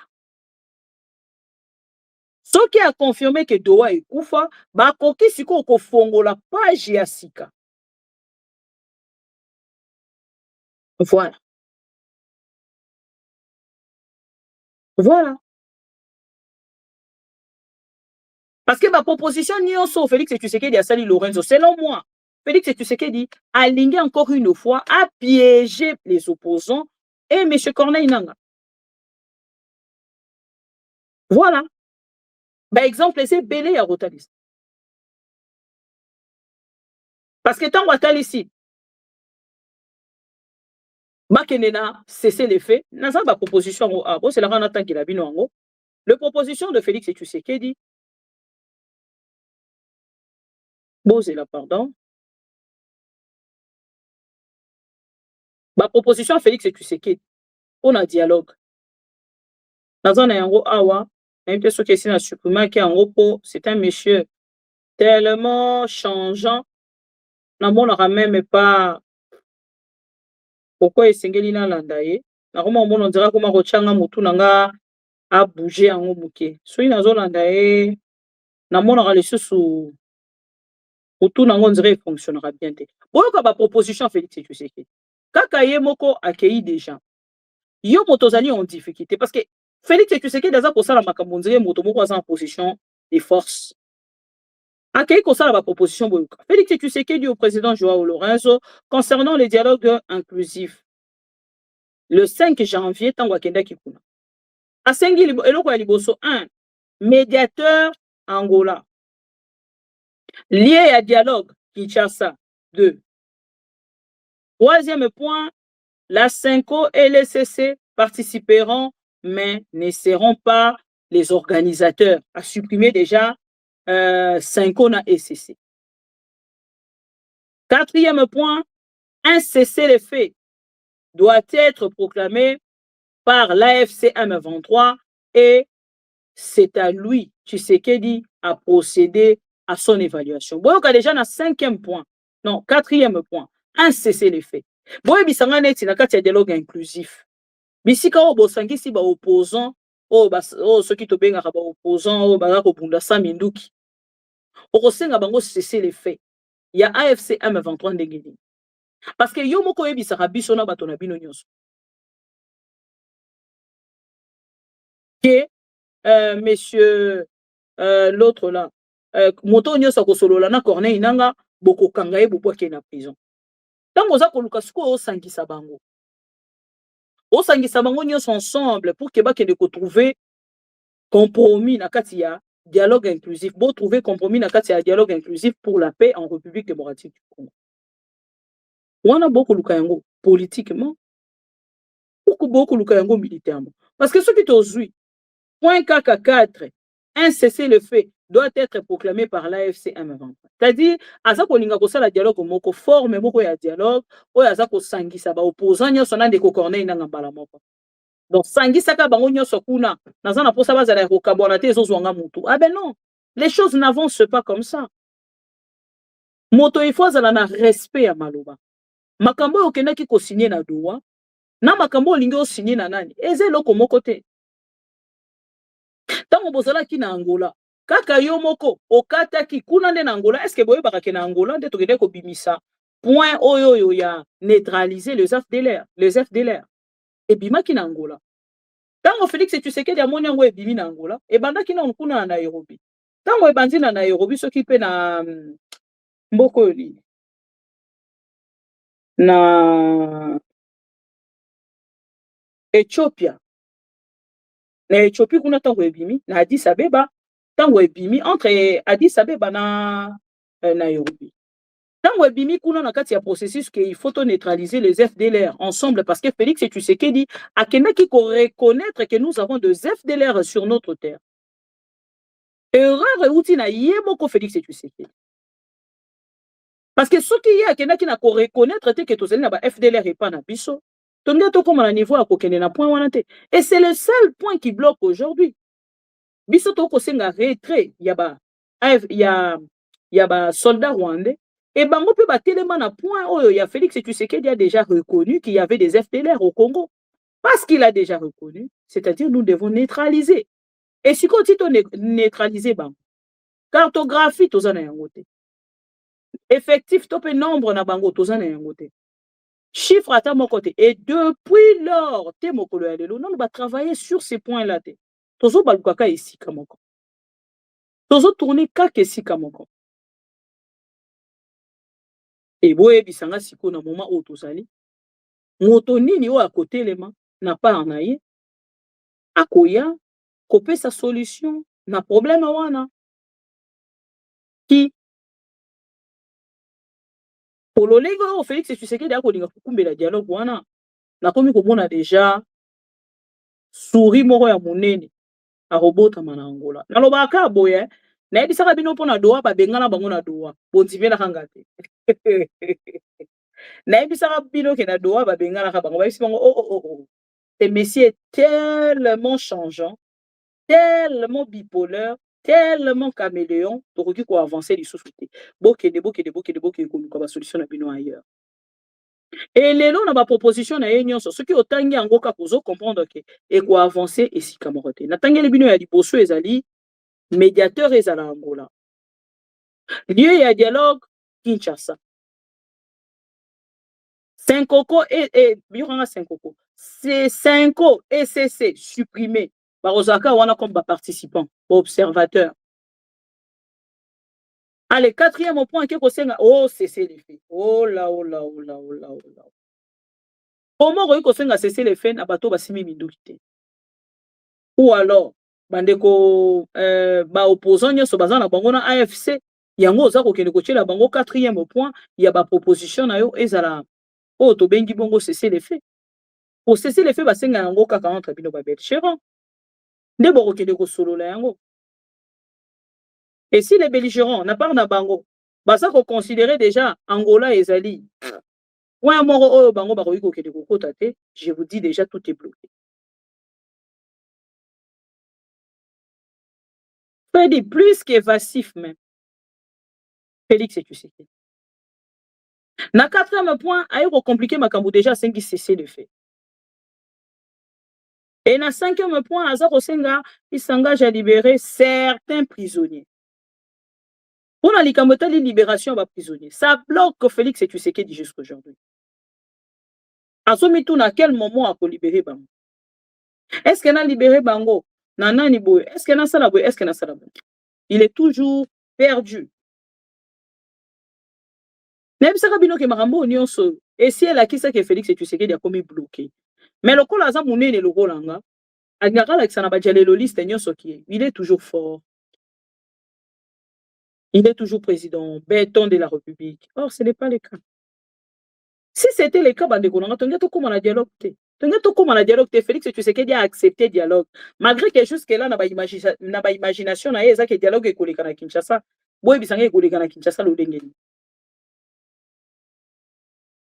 Ce qui a confirmé que Doha est Koufa, bah koki siko ko fongo la page ya sika. Voilà. Voilà. Parce que ma proposition nyonso Félix Tshisekedi a sali Lorenzo, selon moi, Félix Tshisekedi a aligné encore une fois à piéger les opposants et M. Corneille Nanga. Voilà. Par exemple, c'est belé à Rotalis. Parce que tant que ici, Bakenena cesser les faits, n'a pas proposition à c'est la rana tant qu'il a bien en gros. La proposition de Félix Tshisekedi, bon, c'est la pardon. Ma proposition à Félix Tshisekedi, on a dialogue. Dans un yango awa, même que ce qui est supprimé qui en gros, c'est un monsieur tellement changeant. Na monaka même pas pourquoi esengeli nalanda ye. Nakoma omona on dirait koma kochanga mutu nanga a bouger yango muke. Soki nazolanda ye, namonaka lisusu mutu nango on dirait fonctionnera bien te. Boyoka ba proposition Félix Tshisekedi. Kaka ye moko accueilli déjà. Yo moto ozali en difficulté parce que Félix Tshisekedi aza kosala makambo on dirait moto moko aza en position de force. Accueilli kosala ba proposition boyoka. Félix Tshisekedi au président Joao Lorenzo concernant le dialogue inclusif. Le 5 janvier, tango akendaki kuna. Asengi eloko ya liboso 1, médiateur Angola. Lié à dialogue Kinshasa 2. Troisième point, la CENCO et les CC participeront, mais ne seront pas les organisateurs. À supprimer déjà CENCO et CC. Quatrième point, un cessez-le-feu doit être proclamé par l'AFC M23 et c'est à lui, Tshisekedi, à procéder à son évaluation. Boyoka déjà na 5e point, non, 4e point, un cessez-le-feu. Boye bisanga neti na kati ya dialogue inclusif. Bisika o bosangisi ba opposant o soki to bengaka ba opposant o baza ko bunda sa minduki. Okosenga bango cessez-le-feu. Ya AFC M23 ndenge nini. Parce que yo moko yebisaka biso na bato na bino nyonso. Que monsieur l'autre là moto nyonso akosolola na Corneille Nanga bokokanga ye bobwake na prison. Tango oza koluka sikoyo osangisa bango. Osangisa bango nyonso ensemble pour que bakende kotrouver compromis na kati ya dialogue inclusif. Bo trouver compromis na kati ya dialogue inclusif pour la paix en République démocratique du Congo. Wana boko luka yango politiquement ou boko luka yango militairement. Parce que ce qui t'ozui point KK4, un cessez-le-feu doit être proclamé par l'AFC M23. C'est-à-dire, aza kolinga kosala dialogue moko forme moko ya dialogue oyo aza kosangisa ba opposant nyonso na ndeko Corneille nanga mbala moko. Donc sangisaka bango nyonso kuna naza na posa bazala ya kokabwana te ezozwanga mutu. Ah ben non, les choses n'avancent pas comme ça. Moto il faut azala na respect ya maloba. Makambo oyo okendaki kosigner na dowa na makambo olingi osigner na nani eza eloko moko te. Tango bozalaki na Angola kaka yo moko okataki kuna nde na Angola, est-ce que boyebaka ke na Angola nde tokende kobimisa point oyo ya neutraliser les FDLR ebimaki na Angola. Tango Félix Tshisekedi amoni yango ebimi na Angola ebandaki na kuna na Nairobi. Tango ebandi na Nairobi soki pe na mboko oyo na Ethiopia. Na Ethiopie kuna tango ebimi na Addis Abeba, tango ebimi entre Addis Abeba na Nairobi. Tango ebimi kuna na kati ya processus que il faut neutraliser les FDLR ensemble parce que Félix Tshisekedi akendaki ko reconnaître que nous avons des FDLR sur notre terre. Erreur euti na yemoko Félix Tshisekedi. Parce que soki ye akendaki na ko reconnaître te que tozali na ba FDLR et pas na biso. Comme à niveau à point. Et c'est le seul point qui bloque aujourd'hui. Biso to ko senga retrait y a ba soldats rwandais et bango pe ba telema na point oyo ya Félix Tshisekedi a déjà reconnu qu'il y avait des FDLR au Congo. Parce qu'il a déjà reconnu, c'est-à-dire nous devons neutraliser. Et si on dit neutraliser bango. Cartographie tozana yango te. Effectif to pe nombre na bango tozana yango te. Chiffre à mon côté. Et depuis lors, on va travailler sur ces points-là. Tozo balukaka ici comme encore. Tozo tourner kaka ici comme encore. Et boye bisanga siko na moment où tozali. Moto nini o à côté lema na pas en aye. Akoya kope sa solution na problème wana. Qui Pololega o Félix Tshisekedi akolinga kukumbela dialogue wana. Na komi komona déjà souris moko ya monene arobota mana Angola. Nalobaka boye na yebisaka bino mpona doa babengana bango na doa. Bondimelaka nga te. Na yebisaka bino ke na doa babenganaka bango bayebisi bango oh. Ce monsieur est tellement changeant, tellement bipolaire, tellement caméléon, tokoki ko avancer lisusu te. Bokende komuka ba solution na bino ailleurs. Et lelo na ba proposition na ye nyonso soki otangi yango kaka ozo comprendre ke e ko avancer esika moko te. Natangeli bino ya liboso ezali médiateur ezala Angola. Lieu ya dialogue Kinshasa. Sankoko et Bioranga Sankoko. C'est Sanko ECC supprimé. Barozaka wana comme participant, observateur. Allez, quatrième point que kosenga cesser les faits. Oh là. Comment kosenga cesser les faits na bato basimi mindukite. Ou alors bandeko ba opposant nyoso bazana bango na AFC yango za ko kende ko tshela bango quatrième point ya ba proposition na yo ezala o to bengi bongo cesser les faits. Pour cesser les faits basenga yango kaka entre bino ba belligérants. Nde boko kende ko solola yango. Et si les belligérants na part na bango baza ko considérer déjà Angola ezali ouais moko oyo bango bakoki ko kende ko kota te, je vous dis déjà tout est bloqué. Fait plus qu'évasif même. Félix Tshisekedi. Na quatrième point, ayo ko compliquer makambo déjà sengi cesser le fait. Et na cinquième point, aza ko senga il s'engage à libérer certains prisonniers. Pour la libération des prisonniers, ça bloque Félix Tshisekedi jusqu'à aujourd'hui. Asomi tout à quel moment a libéré Bango? Est-ce qu'elle a libéré Bango? Nanani boy, est-ce qu'elle a salaboué? Est-ce qu'elle a salaboué? Il est toujours perdu. Et si elle a qui sait que Félix Tshisekedi a commis bloqué. Mais le col a zamouné le Rolanga, il est toujours fort. Il est toujours président, béton de la République. Or, ce n'est pas le cas. Si c'était le cas, Félix Tshisekedi a accepté le dialogue. Malgré que jusque-là, n'a pas imagination, que le dialogue est collé à Kinshasa. Boy, bisangé est collé à Kinshasa, l'Odengeni.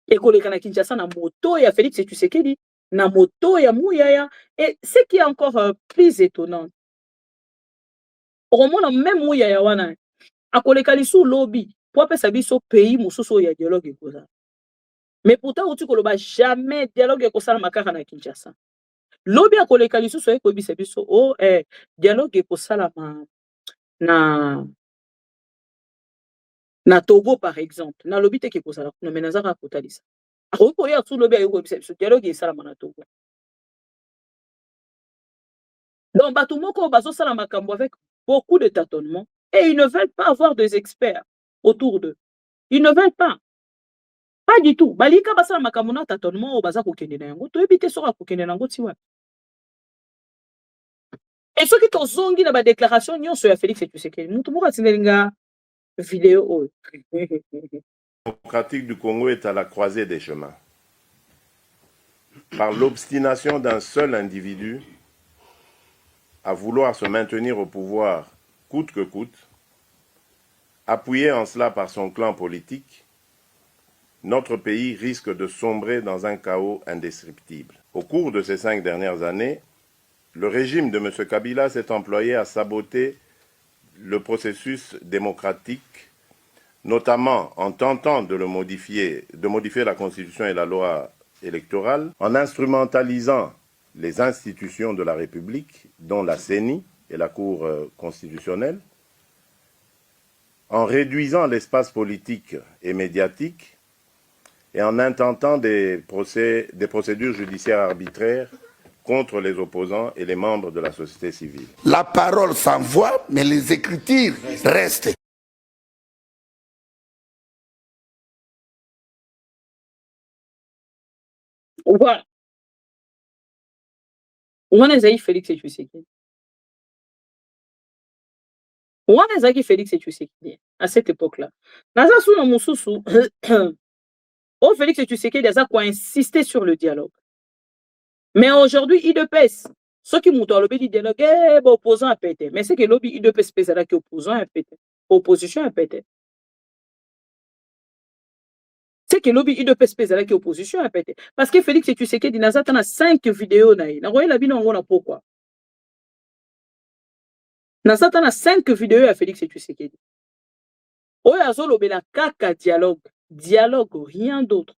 Et collé à Kinshasa, na moto ya Félix Tshisekedi, na moto ya Mouyaya. Et ce qui est encore plus étonnant, au moins, même Mouyaya wana, a collé à lobby, pour appeler sa vie au pays, moussou ya dialogue est cosa. Mais pourtant, tu ne jamais dialogue avec le na Kinshasa. Lobby a koleka lisusu e koyebisa biso dialogue ekosalama na Togo par exemple. Na lobby te ke kozala kuna mais nazaka kotalisa. Akoki koya tu lobby ayo koyebisa biso dialogue esalama na Togo. Donc bato moko bazosala makambo avec beaucoup de tâtonnements et ils ne veulent pas avoir des experts autour d'eux. Ils ne veulent pas. Pas du tout. Balika basala makambo na tâtonnement o baza kokende na yango. Toyebi te soka kokende na yango ti wa. Et ceux qui t'ont zongi dans ma déclaration, ils ont sur Félix Tshisekedi. Nous avons une vidéo. Démocratique du Congo est à la croisée des chemins. Par l'obstination d'un seul individu à vouloir se maintenir au pouvoir coûte que coûte, appuyé en cela par son clan politique, notre pays risque de sombrer dans un chaos indescriptible. Au cours de ces 5 dernières années, le régime de M. Kabila s'est employé à saboter le processus démocratique, notamment en tentant de modifier la Constitution et la loi électorale, en instrumentalisant les institutions de la République, dont la CENI et la Cour constitutionnelle, en réduisant l'espace politique et médiatique et en intentant des procédures judiciaires arbitraires contre les opposants et les membres de la société civile. La parole s'envoie, mais les écritures restent. Voilà. On a Félix et Tshisekedi. On a Félix et Tshisekedi à cette époque-là. Naza sous na mususu, oh Félix et Tshisekedi a quoi insister sur le dialogue. Mais aujourd'hui, IDPS, ceux qui montent le lobby dialogue, opposant à péter. Mais c'est que le lobby IDPS pèsera qui opposant à péter. Opposition à péter. C'est que le lobby IDPS pèsera qui opposition à péter. Parce que Félix et Tshisekedi n'a pas 5 vidéos. N'a pas la bino on a pourquoi. N'a pas 5 vidéos à Félix et Tshisekedi. Oyo azolobela kaka dialogue. Dialogue, rien d'autre.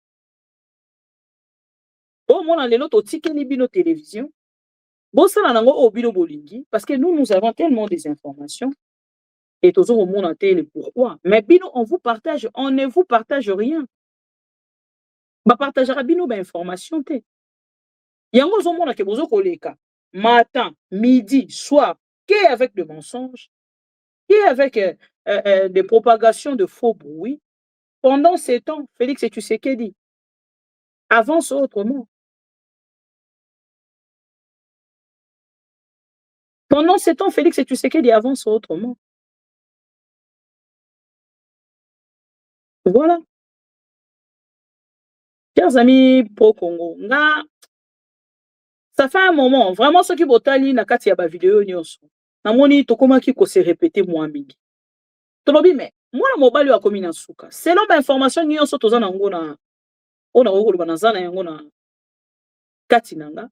Au moins, les autres tikeli bino télévision. Bon, ça n'a pas bino bolingi. Parce que nous avons tellement des informations. Et tous au monde en télé, pourquoi? Mais bino, on ne vous partage rien. Ba partagera bino ba information te. Yango zo mona ke bozo koleka. Matin, midi, soir, qu'est avec des mensonges, qu'est avec des propagations de faux bruits. Pendant ces temps, Félix et Tshisekedi avance autrement. Pendant ces temps, Félix et Tshisekedi avance autrement. Voilà. Chers amis pro-Congo, ça fait un moment, vraiment ceux qui botali na kati ya ba vidéo nyonso. Namoni tokoma ki ko se répéter moi mingi. Tolobi mais moi na mobali wa komi na suka. Selon ba information nyonso toza na ngo na ona ko ba na zana yango na kati nanga.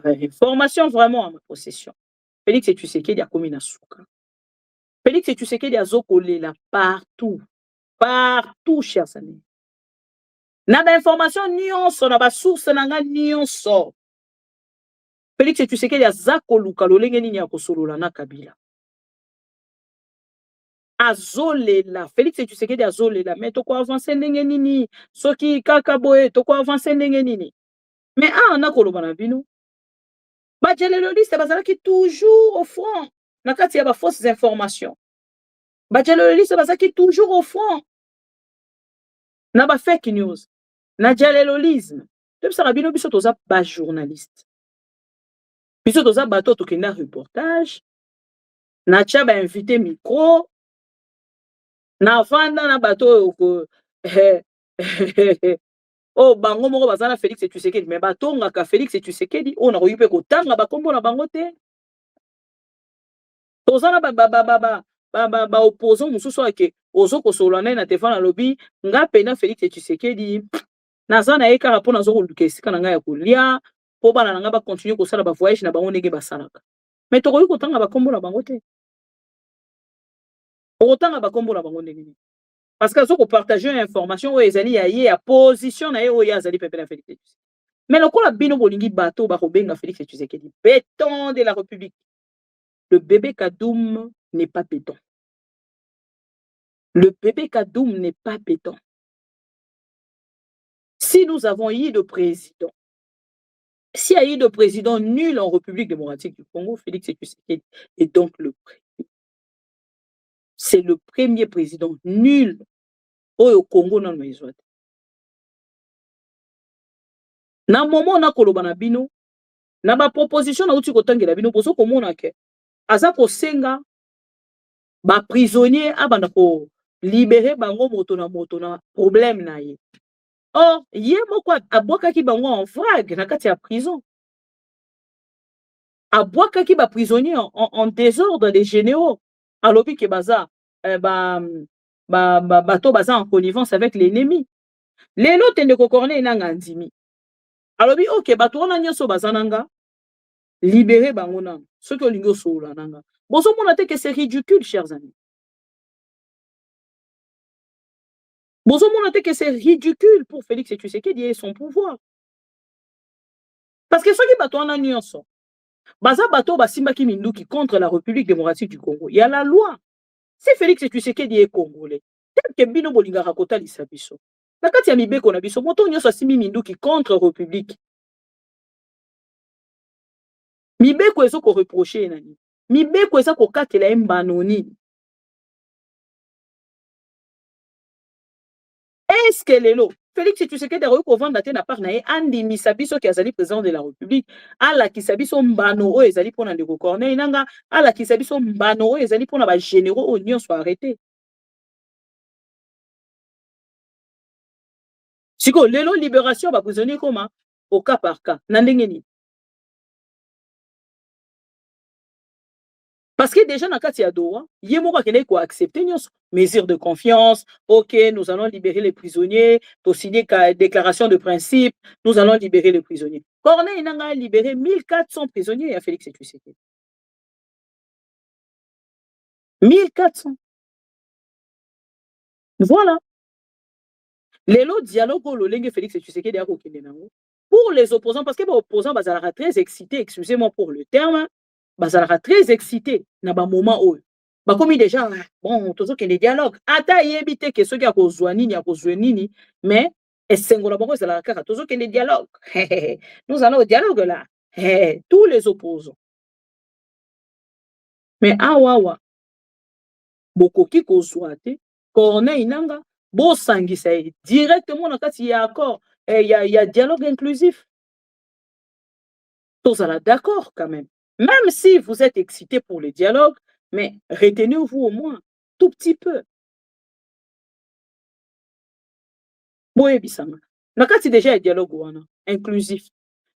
Information vraiment à ma possession. Félix et Tshisekedi a komi na suka. Félix et Tshisekedi a zokolela partout. Partout, chers amis. Na ba information nyonso na ba source nanga nyonso. Félix et Tshisekedi a zakoluka lolenge nini ya kosolola na Kabila. Azolela. Félix et Tshisekedi azolela. Mais toko avancer ndenge nini? Soki kaka boye toko avancer ndenge nini? Mais on a koloba na bino. Ba dialogiste bazalaki toujours au front. Na kati ya ba fausses informations. Ba dialogiste bazalaki toujours au front. Na ba fake news. Na dialogisme. Depuis ça bino biso toza ba journaliste. Biso toza bato to kenda reportage. Na tia ba invité micro. Na vanda na bato ko oh bango moko bazana Félix et Tshisekedi mais batonga ka Félix et Tshisekedi on a koyipe ko tanga ba kombo na bango te. Tozana ba opposant mususu ake ozo ko solana na téléphone lobby nga pena Félix et Tshisekedi nazana eka rapona zo ko lukesika na nga ya kolia po bana nga ba continuer ko sala ba voyage na bango ndenge basalaka. Mais tokoyi ko tanga ba kombo na bango te. Autant ba kombo na bango ndenge. Parce que si partager une information, ezali ya position na yo ya zali pepe la Félix. Mais le kola bino bolingi bateau ba robenga Félix et Tshisekedi. Béton de la République. Le bébé Kadoum n'est pas béton. Le bébé Kadoum n'est pas béton. Si nous avons eu de président, s'il y a eu de président nul en République démocratique du Congo, Félix et Tshisekedi est donc le premier. C'est le premier président nul au Congo na maison. Na moment na koloba na bino na ba proposition na uti kotangela bino bozo komona ke aza ko senga ba prisonnier abanda ko libérer bango moto na problème na ye. Or ye moko abwaka ki bango en vague na kati ya prison. Abwaka ki ba prisonnier en désordre des généraux. Alobi ke baza bato baza en connivence avec l'ennemi. Lelo tende ko corner na ngandimi. Alobi ok bato wana nyoso bazananga libérer bango na ceux qui olingo sola nanga. Bozo mona te que c'est ridicule chers amis. Bozo mona te que c'est ridicule pour Félix et Tshisekedi et son pouvoir. Parce que ceux qui bato wana nyoso baza bato basimba ki minduki contre la République démocratique du Congo. Il y a la loi. Si Félix et Tshisekedi est congolais, tel que bino bolinga rakota lisabiso. Na kati ya mibeko na biso moto nyonso asimi minduki contre république. Mibeko ezo ko reprocher nani? Mibeko eza ko katela mbano nini? Est-ce que lelo Félix Tshisekedi a kovanda te na part na ye andimisa biso ki azali président de la République, alakisa biso mbano oyo ezali mpona ndeko Corneille Nangaa, alakisa biso mbano oyo ezali mpona ba généraux oyo nyonso arrêté. Siko lelo libération ba prisonnier koma au cas par cas na ndenge nini? Parce que déjà, dans le cas de Doha, il y a des gens qui accepter une mesure de confiance. Ok, nous allons libérer les prisonniers. Pour signer une déclaration de principe, nous allons libérer les prisonniers. Corneille a libéré 1400 prisonniers à Félix Tshisekedi. 1400. Voilà. Lelo dialogue au Lolenge Félix Tshisekedi a pour les opposants, parce que les opposants sont très excités, excusez-moi pour le terme, bazalaka très excité na ba moment oyo bakomi déjà bon tozo que les dialogues ata yebite que ceux qui a kozwa nini mais esengola bango ezalaka kaka tozo que les dialogues nous allons au dialogue là tous les opposants mais awawa bokoki kozwa te Corneille Nangaa bo sangisa directement na kati ya accord ya dialogue inclusif tozala d'accord quand même. Même si vous êtes excité pour le dialogue, mais retenez-vous au moins tout petit peu. Boye bisanga. Nakati déjà un dialogue wana inclusif.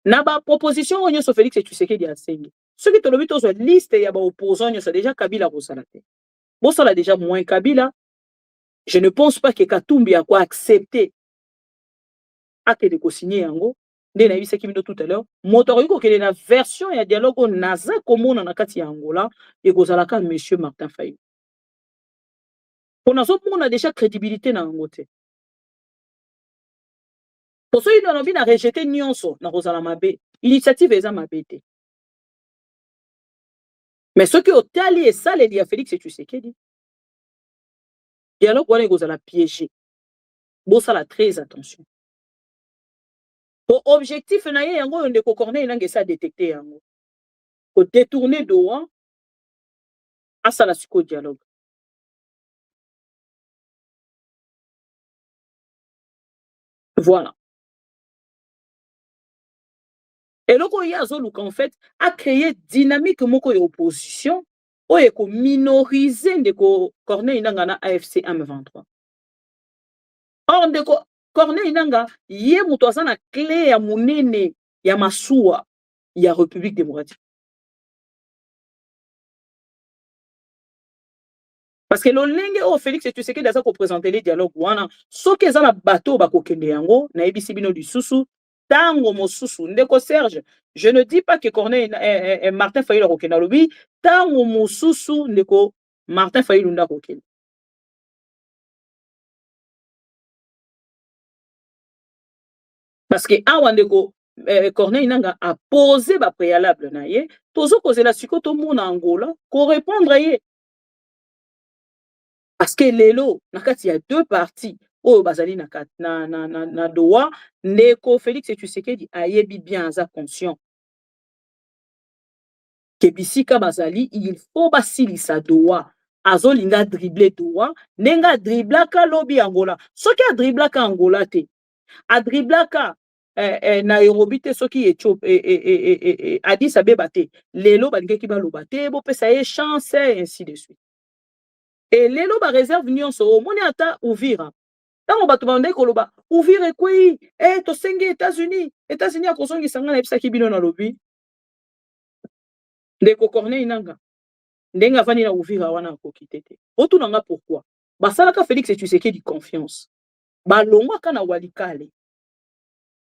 Na ba proposition onyo so Félix Tshisekedi asengi. Ceux qui tolobi tozo liste ya ba opposants nyo so déjà Kabila kosala te. Bon ça là déjà moins Kabila. Je ne pense pas que Katumbi a quoi accepter acte de co-signer yango. Nde na yebisaki bino tout à l'heure moto akoki kokende na version ya dialogue oyo naza komona na kati ya Angola ekozalaka monsieur Martin Fayulu mpo nazomona déjà crédibilité na yango te po soki nalobi na rejete nyonso na kozala mabe initiative eza mabe te mais soki otali esaleli ya Félix Tshisekedi dialogue wana ekozala piégé bosala très attention. Pour objectif na ye yango ndeko Corneille Nangaa esa détecter yango. Ko détourner Doha asala siko dialogue. Voilà. Et loko ya azoluka en fait a créé dynamique moko ya opposition oyo ko minoriser ndeko Corneille Nangaa na AFC M23. Or ndeko Corneille Nangaa ye muto aza na clé ya munene ya masuwa ya République démocratique. Parce que lolenge o Félix Tshisekedi aza ko présenter les dialogues wana soki eza na bateau bakokende yango na yebisi bino lisusu tango mosusu ndeko Serge je ne dis pas que Corneille Martin Fayulu akokende alobi tango mosusu ndeko Martin Fayulu nda kokende. Parce que awa ndeko Corneille Nangaa a posé ba préalable na ye tozo kozela siko to mona Angola ko répondre ye. Parce que lelo na kati ya deux parties oyo bazali na Doha ndeko Félix Tshisekedi ayebi bien aza conscient que bisika bazali il faut basilisa Doha azolinga dribbler Doha nenga driblaka lobi Angola soki a driblaka Angola te a driblaka Nairobi te soki Ethiopie Addis Abeba te lelo balingaki baloba te bopesa ye chance ainsi de suite. Et lelo ba réserve nyonso omoni ata Uvira tango bato bande koloba Uvira ekwei tosengi États-Unis akozongisa nga na yebisaki bino na lobi ndeko Corneille Nangaa ndenge avandi na Uvira wana akoki te otuna nga pourquoi basalaka Félix Tshisekedi confiance balongwaka na Walikale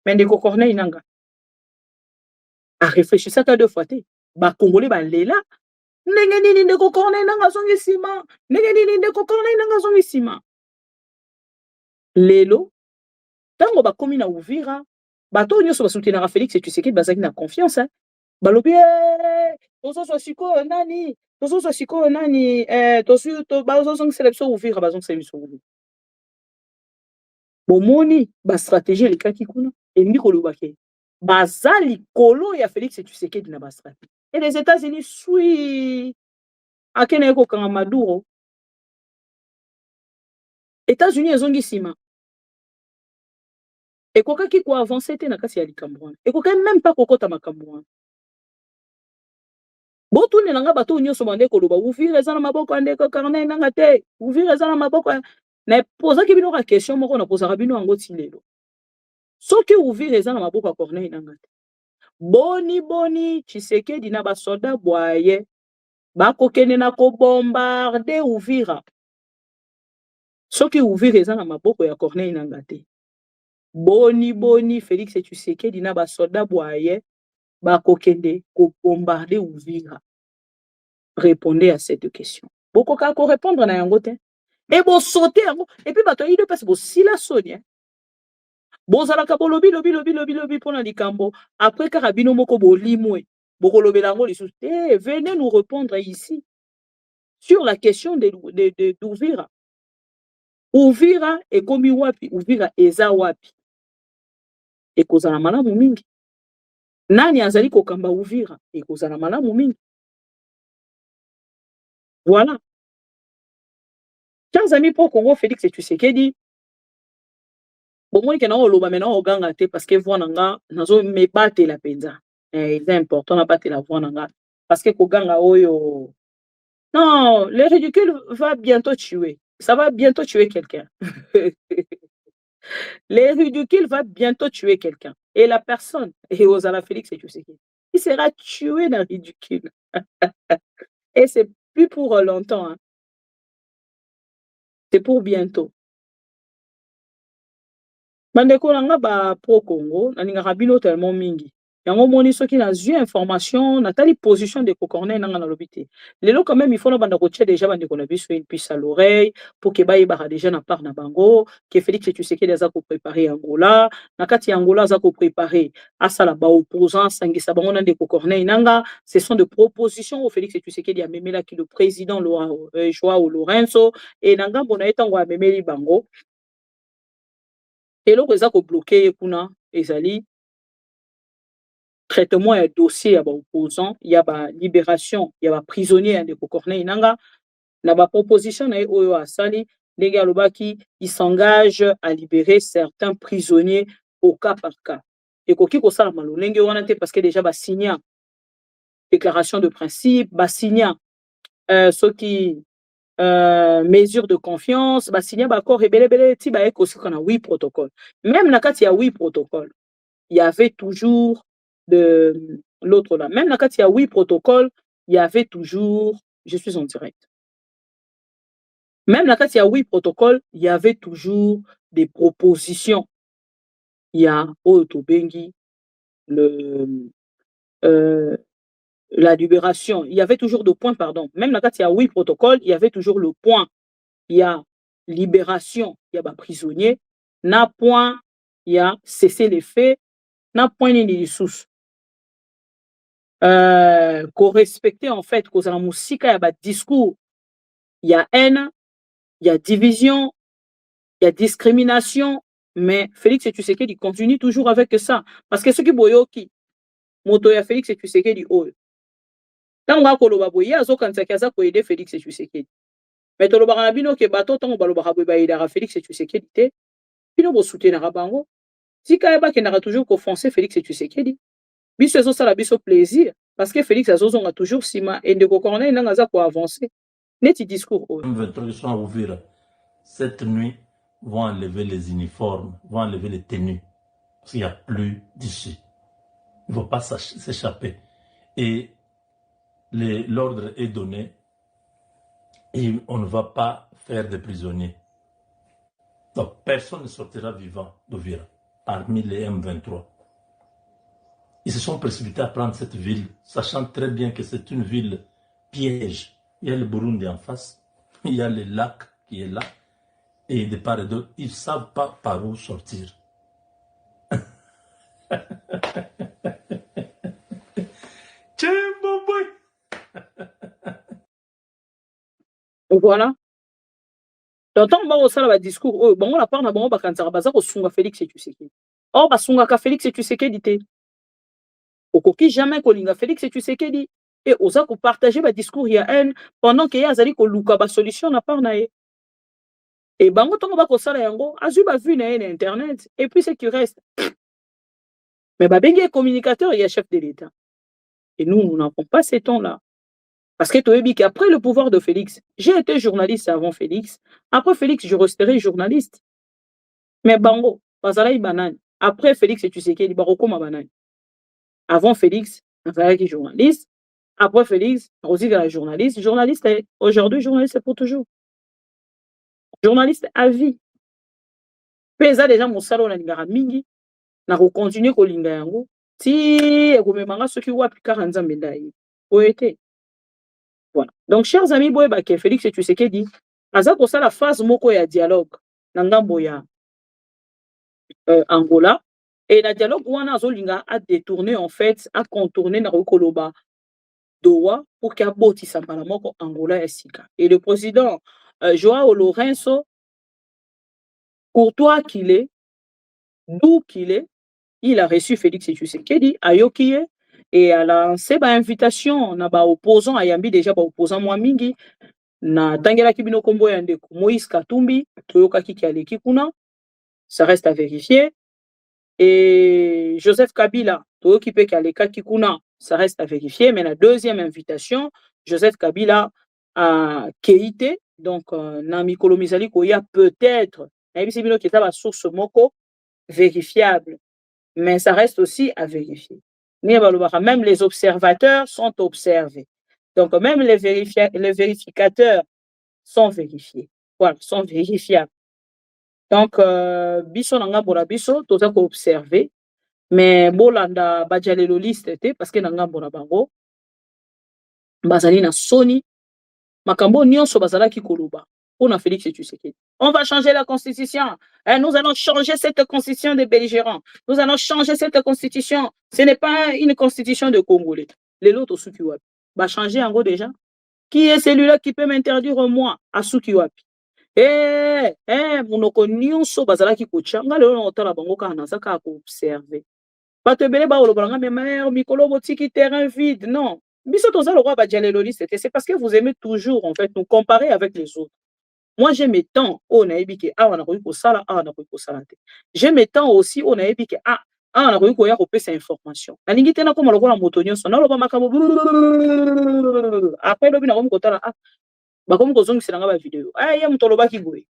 mais ndeko Corneille Nangaa a réfléchissaka deux fois te bakongole balela ndenge nini ndeko Corneille Nangaa azongi nsima ndenge nini ndeko Corneille Nangaa azongi nsima lelo tango bakomi na Uvira bato nyonso basoutenaka Félix Tshisekedi bazaki na confiance balobi tozozwa sikoyo nani bazozongisa biso Uvira bazongisa biso Uvira bomoni ba stratégie elekaki kuna elingi koloba ke baza likolo ya Félix Tshisekedi na ba stratégie et les États-Unis sui akene kokanga Maduro États-Unis ezongi nsima ekokaki koavance te na kati ya likambo wana ekokaki même pas kokota makambo wana botunelanga bato nyonso bande koloba Uvira eza na maboko ya ndeko Corneille Nangaa te Uvira eza na maboko na pozaki bino ka question moko na pozaka bino yango ti lelo soki Uvira eza na maboko ya Corneille Nangaa te boni Tshisekedi na basoda bwaye bakokende na kobombarde Uvira soki Uvira eza na maboko ya Corneille Nangaa te boni Félix Tshisekedi na basoda bwaye bakokende kobombarde Uvira. Répondez à cette question. Bokoka ko répondre na yango te. Et bo sauter yango et puis bato yido passe bo sila sonia. Bozalaka bolobi lobi pona likambo après karabino moko bolimwe. Bokolobela ngo lisusu te venez nous répondre ici sur la question d'Uvira. Uvira ekomi wapi Uvira eza wapi. Ekozala malamu mingi. Nani azali kokamba Uvira ekozala malamu mingi. Voilà. Chers amis pour Congo, Félix Tshisekedi, bon moi que na oloba mena oganga te parce que voix nanga nazo me battre la penza. C'est important na battre la voix nanga parce que koganga oyo. Non, le ridicule va bientôt tuer. Ça va bientôt tuer quelqu'un. Le ridicule va bientôt tuer quelqu'un. Et la personne, et Ozala Félix Tshisekedi, il sera tué dans le ridicule. Et c'est plus pour longtemps. Hein. C'est pour bientôt. Bandeko nanga ba pro Congo, na ninga rabino tellement mingi. Yango moni soki na zui information, na tali position de Corneille nanga na lobité. Lelo quand même il faut na bandako tche déjà bandeko na biso une puce à l'oreille pour que ba yeba déjà na part na bango, que Félix Tshisekedi aza ko préparer Angola, na kati Angola aza ko préparer asala ba opposant sangisa bango na ndeko Corneille nanga, ce sont de propositions au Félix Tshisekedi a memela ki le président Joao Lourenço et nanga bona etango a memeli bango. Et là, ils ont bloqué les traitement et dossier, il y a opposants, il y a libération, il y a prisonniers de Corneille Nangaa, il y a proposition les gars qui s'engagent à libérer certains prisonniers au cas par cas. Et ko sala malolenge wana te parce que déjà ba signé déclaration de principe, ba signé ceux qui mesure de confiance, bah signer accord et ti ba aussi qu'on a 8 protocoles. Même na kati ya 8 protocoles, il y avait toujours de l'autre là. Même na kati ya 8 protocoles, il y avait toujours, je suis en direct. Même na kati ya 8 protocoles, il y avait toujours des propositions. Il y a Otobengi, la libération. Il y avait toujours de points, pardon. Même dans il y a 8 protocoles, il y avait toujours le point. Il y a libération, il y a prisonnier. Na point, il y a cesser les faits. Na point, il y a sous. Qu'on respectait en fait, qu'on a musica, il y a discours. Il y a haine, il y a division, il y a discrimination. Mais Félix Tshisekedi continue toujours avec ça. Parce que ce qui boyoki, moto ya Félix Tshisekedi oyo. Tant nga koloba boye azokanisaki aza koyede Félix Tshisekedi. Mais tolobaka na bino ke bato tango balobaka boye bayedaka Félix Tshisekedi te. Bino bosoutenaka bango. Tika yeba kendaka toujours kofoncer Félix Tshisekedi. Biso ezosala biso plaisir. Parce que Félix azozonga toujours sima et ndeko Corneille nanga aza ko avancer. Neti discours oyo. M23 sont à Uvira. Cette nuit, vont enlever les uniformes, vont enlever les tenues. Parce qu'il n'y a plus d'issue. Il ne faut pas s'échapper. Et l'ordre est donné et on ne va pas faire de prisonniers. Donc personne ne sortira vivant d'Uvira parmi les M23. Ils se sont précipités à prendre cette ville, sachant très bien que c'est une ville piège. Il y a le Burundi en face, il y a le lac qui est là, et de part et d'autre, ils ne savent pas par où sortir. Voilà. Donc, tant que ça va discours, bon, on la parle, bon, on va baza ko sunga Félix et Tshisekedi. Oh, ba sunga ka Félix et Tshisekedi te. Okoki jamais ko linga Félix et Tshisekedi. Et osa ko partager ba discours ya haine pendant que ya azali ko luka ba solution na part na ye. Et bango tango ba ko sala yango, azu ba vu na internet et puis c'est qui reste. Mais ba bengi communicateur et chef de l'État. Et nous n'avons pas ces temps-là. Parce que tu qu'après le pouvoir de Félix, j'ai été journaliste avant Félix. Après Félix, je resterai journaliste. Mais bango, bazalaï banane. Après Félix, tu sais qu'il y a baroko ma banane. Avant Félix, bazalaï journaliste. Après Félix, Rosie la journaliste. Journaliste, aujourd'hui, journaliste pour toujours. Journaliste à vie. Pesa déjà mon salon na ngara mingi. Na ko continuer ko linga yango. Si ekomemanga soki wapi 40 ans médaille. Poété. Voilà. Donc, chers amis, Félix et Tshisekedi, aza ko la phase moko ya dialogue na ngambo ya Angola et la dialogue wana azolinga a détourner en fait, a contourner na koloba Doha pour qu'il abotisa mbala moko Angola ya sika. Et le président Joao Lourenço, courtois qu'il est, d'où qu'il est, il a reçu Félix et Tshisekedi à Yokie et a lancé ba invitation na ba opposant ayambi déjà ba opposant moi mingi na tangela kibino kombo ya ndeko Moïse Katumbi toyoka kiki aleki kuna, ça reste à vérifier. Et Joseph Kabila toyoki pe kaleka kikuna, ça reste à vérifier. Mais la deuxième invitation, Joseph Kabila a Keïté, donc na mikolo mizali koya peut-être na yebisi bino ki ba source moko vérifiable, mais ça reste aussi à vérifier. Même les observateurs sont observés. Donc, même les vérificateurs sont vérifiés. Voilà, sont vérifiables. Donc, biso nanga bora biso, toza ko observer. Mais bolanda bajalelo liste parce que nanga bora bango. Bazali na soni. Makambo nyonso bazala ki koloba. On a Félix et Tshisekedi. On va changer la constitution. Nous allons changer cette constitution des belligérants. Nous allons changer cette constitution. Ce n'est pas une constitution de Congolais. Les autres au Sukiwapi. Va changer en gros déjà. Qui est celui-là qui peut m'interdire moi à Sukiwapi? Monoko nyonso bazala ki kochanga le on tala bango ka na saka ko observer. Ba te bele ba olobalanga mais mikolo botiki terrain vide. Non. C'est parce que vous aimez toujours en fait nous comparer avec les autres. Moi j'ai mes temps on a ébiqué on a eu pour ça là on a eu pour ça. J'ai mes temps aussi on a ébiqué on a eu pour y avoir ces informations. La ligne tena comme le roi en motonio son na lo ba makabo après le bina comme kotala ba comme kozongi c'est nga ba vidéo ya mutoloba ki boy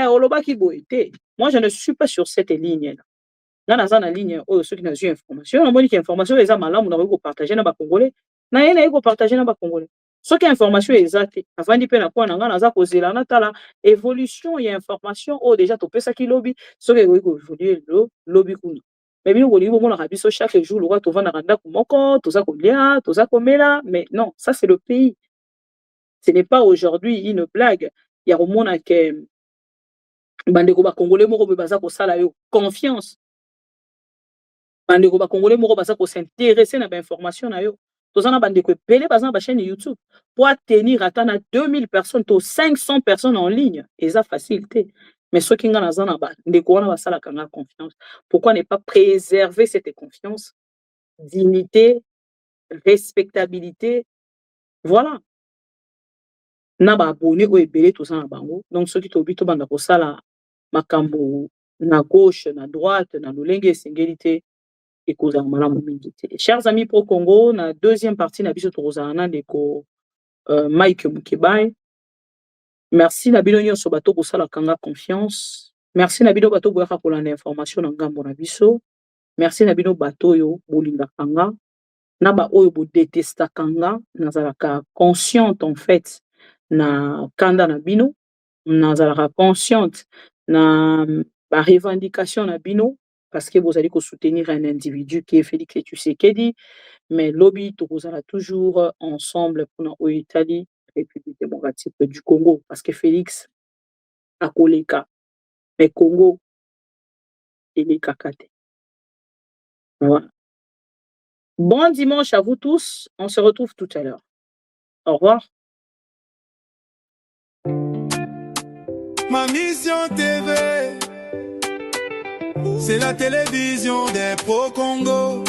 oloba ki boy te. Moi je ne suis pas sur cette ligne là. Là dans la ligne ceux qui n'ont eu information on moni que information les amala on a eu partager na ba congolais. Na yena iko partager na ba congolais. Ce qui information exacte avant di pe na kwa nga naza kozela na tala évolution ya information déjà to pesa ki lobby ce que iko évoluer lobby kuna. Mais bien on mona rabiso chaque jour le roi to vanda randa kumoko to za kolia to za komela mais non ça c'est le pays. Ce n'est pas aujourd'hui une blague. Il y a au monde que bandeko ba congolais moko be baza ko sala yo confiance. Bandeko ba congolais moko baza ko s'intéresser na ba information na yo. Tozana bandeko pelé baza ba chaîne YouTube pour tenir atana 2000 personnes to 500 personnes en ligne et ça facilité. Mais ceux qui nga na zana ba ndeko wana basala kanga confiance. Pourquoi ne pas préserver cette confiance, dignité, respectabilité. Voilà. Na ba abonné o ebele tout ça na bango. Donc ceux qui tobi to banda ko sala makambo na gauche, na droite, na lolenge singélité. Chers amis pro Congo, na deuxième partie na biso tozana ndeko Mike Mukebai. Merci na bino nyonso bato ko sala kanga confiance. Merci na bino bato boyaka kolanda information na ngambo na biso. Merci na bino bato yo bolinga kanga. Na ba oyo bo détesta kanga, nazalaka consciente en fait na kanda na bino, nazalaka consciente na ba revendication na bino. Parce que vous allez soutenir un individu qui est Félix Tshisekedi, mais lobby tozala toujours ensemble pour l'Italie, République démocratique du Congo, parce que Félix a koleka, mais Congo il est kakate. Voilà. Bon dimanche à vous tous, on se retrouve tout à l'heure. Au revoir. Ma mission TV, c'est la télévision des pro-Congo.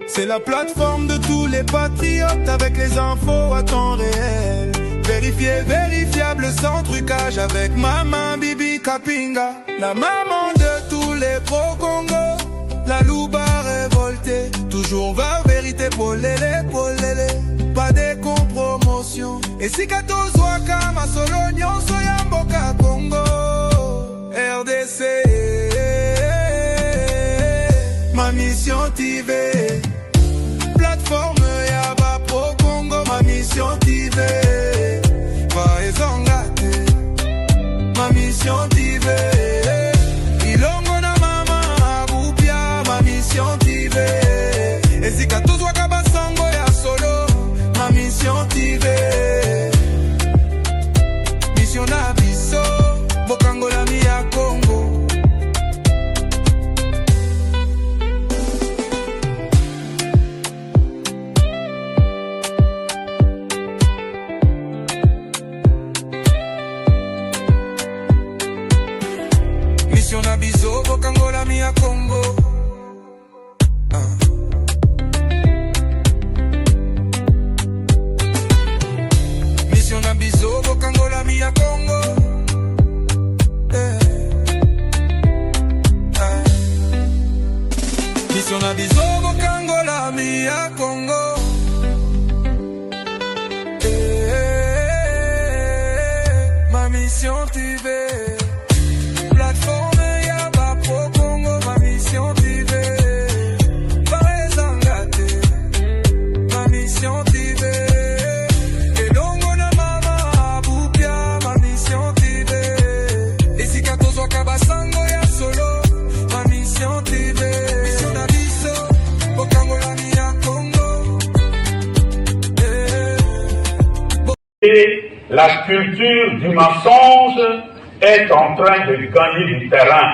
C'est la plateforme de tous les patriotes avec les infos à temps réel. Vérifié, vérifiable, sans trucage avec Maman Bibi Kapinga. La maman de tous les pro-Congo. La louba révoltée, toujours vers vérité, polélé, polélé. Pas de compromotion. Et si 14 waka, ma solognon, soyamboka Congo. RDC, ma mission TV. Plateforme Yaba Pro Congo, ma mission TV. Vaezongate, ma mission TV. Ilongo na mama Abupia, ma mission TV. Ezika tuzwa kabasango ya solo, ma mission TV. Mission na biso, bokango la mia Congo. Mission na biso, bokango la mia Congo. Mission na biso, bokango la mia Congo. Mission na biso, bokango la mia Congo. Ma mission TV. Plateforme Yaba Pro Congo, ma mission TV. Vaezongate, ma mission TV. Elongo na mama Abupia, ma mission TV. Esika tozwa kabasango ya solo, ma mission TV. Mission na biso, bokango la mia Congo. Et la culture du mensonge est en train de gagner du terrain.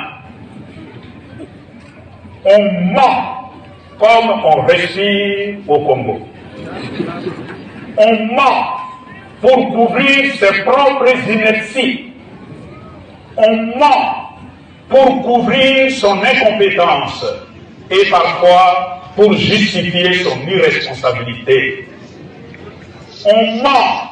On ment comme on respire au Congo. On ment pour couvrir ses propres inerties. On ment pour couvrir son incompétence et parfois pour justifier son irresponsabilité. On ment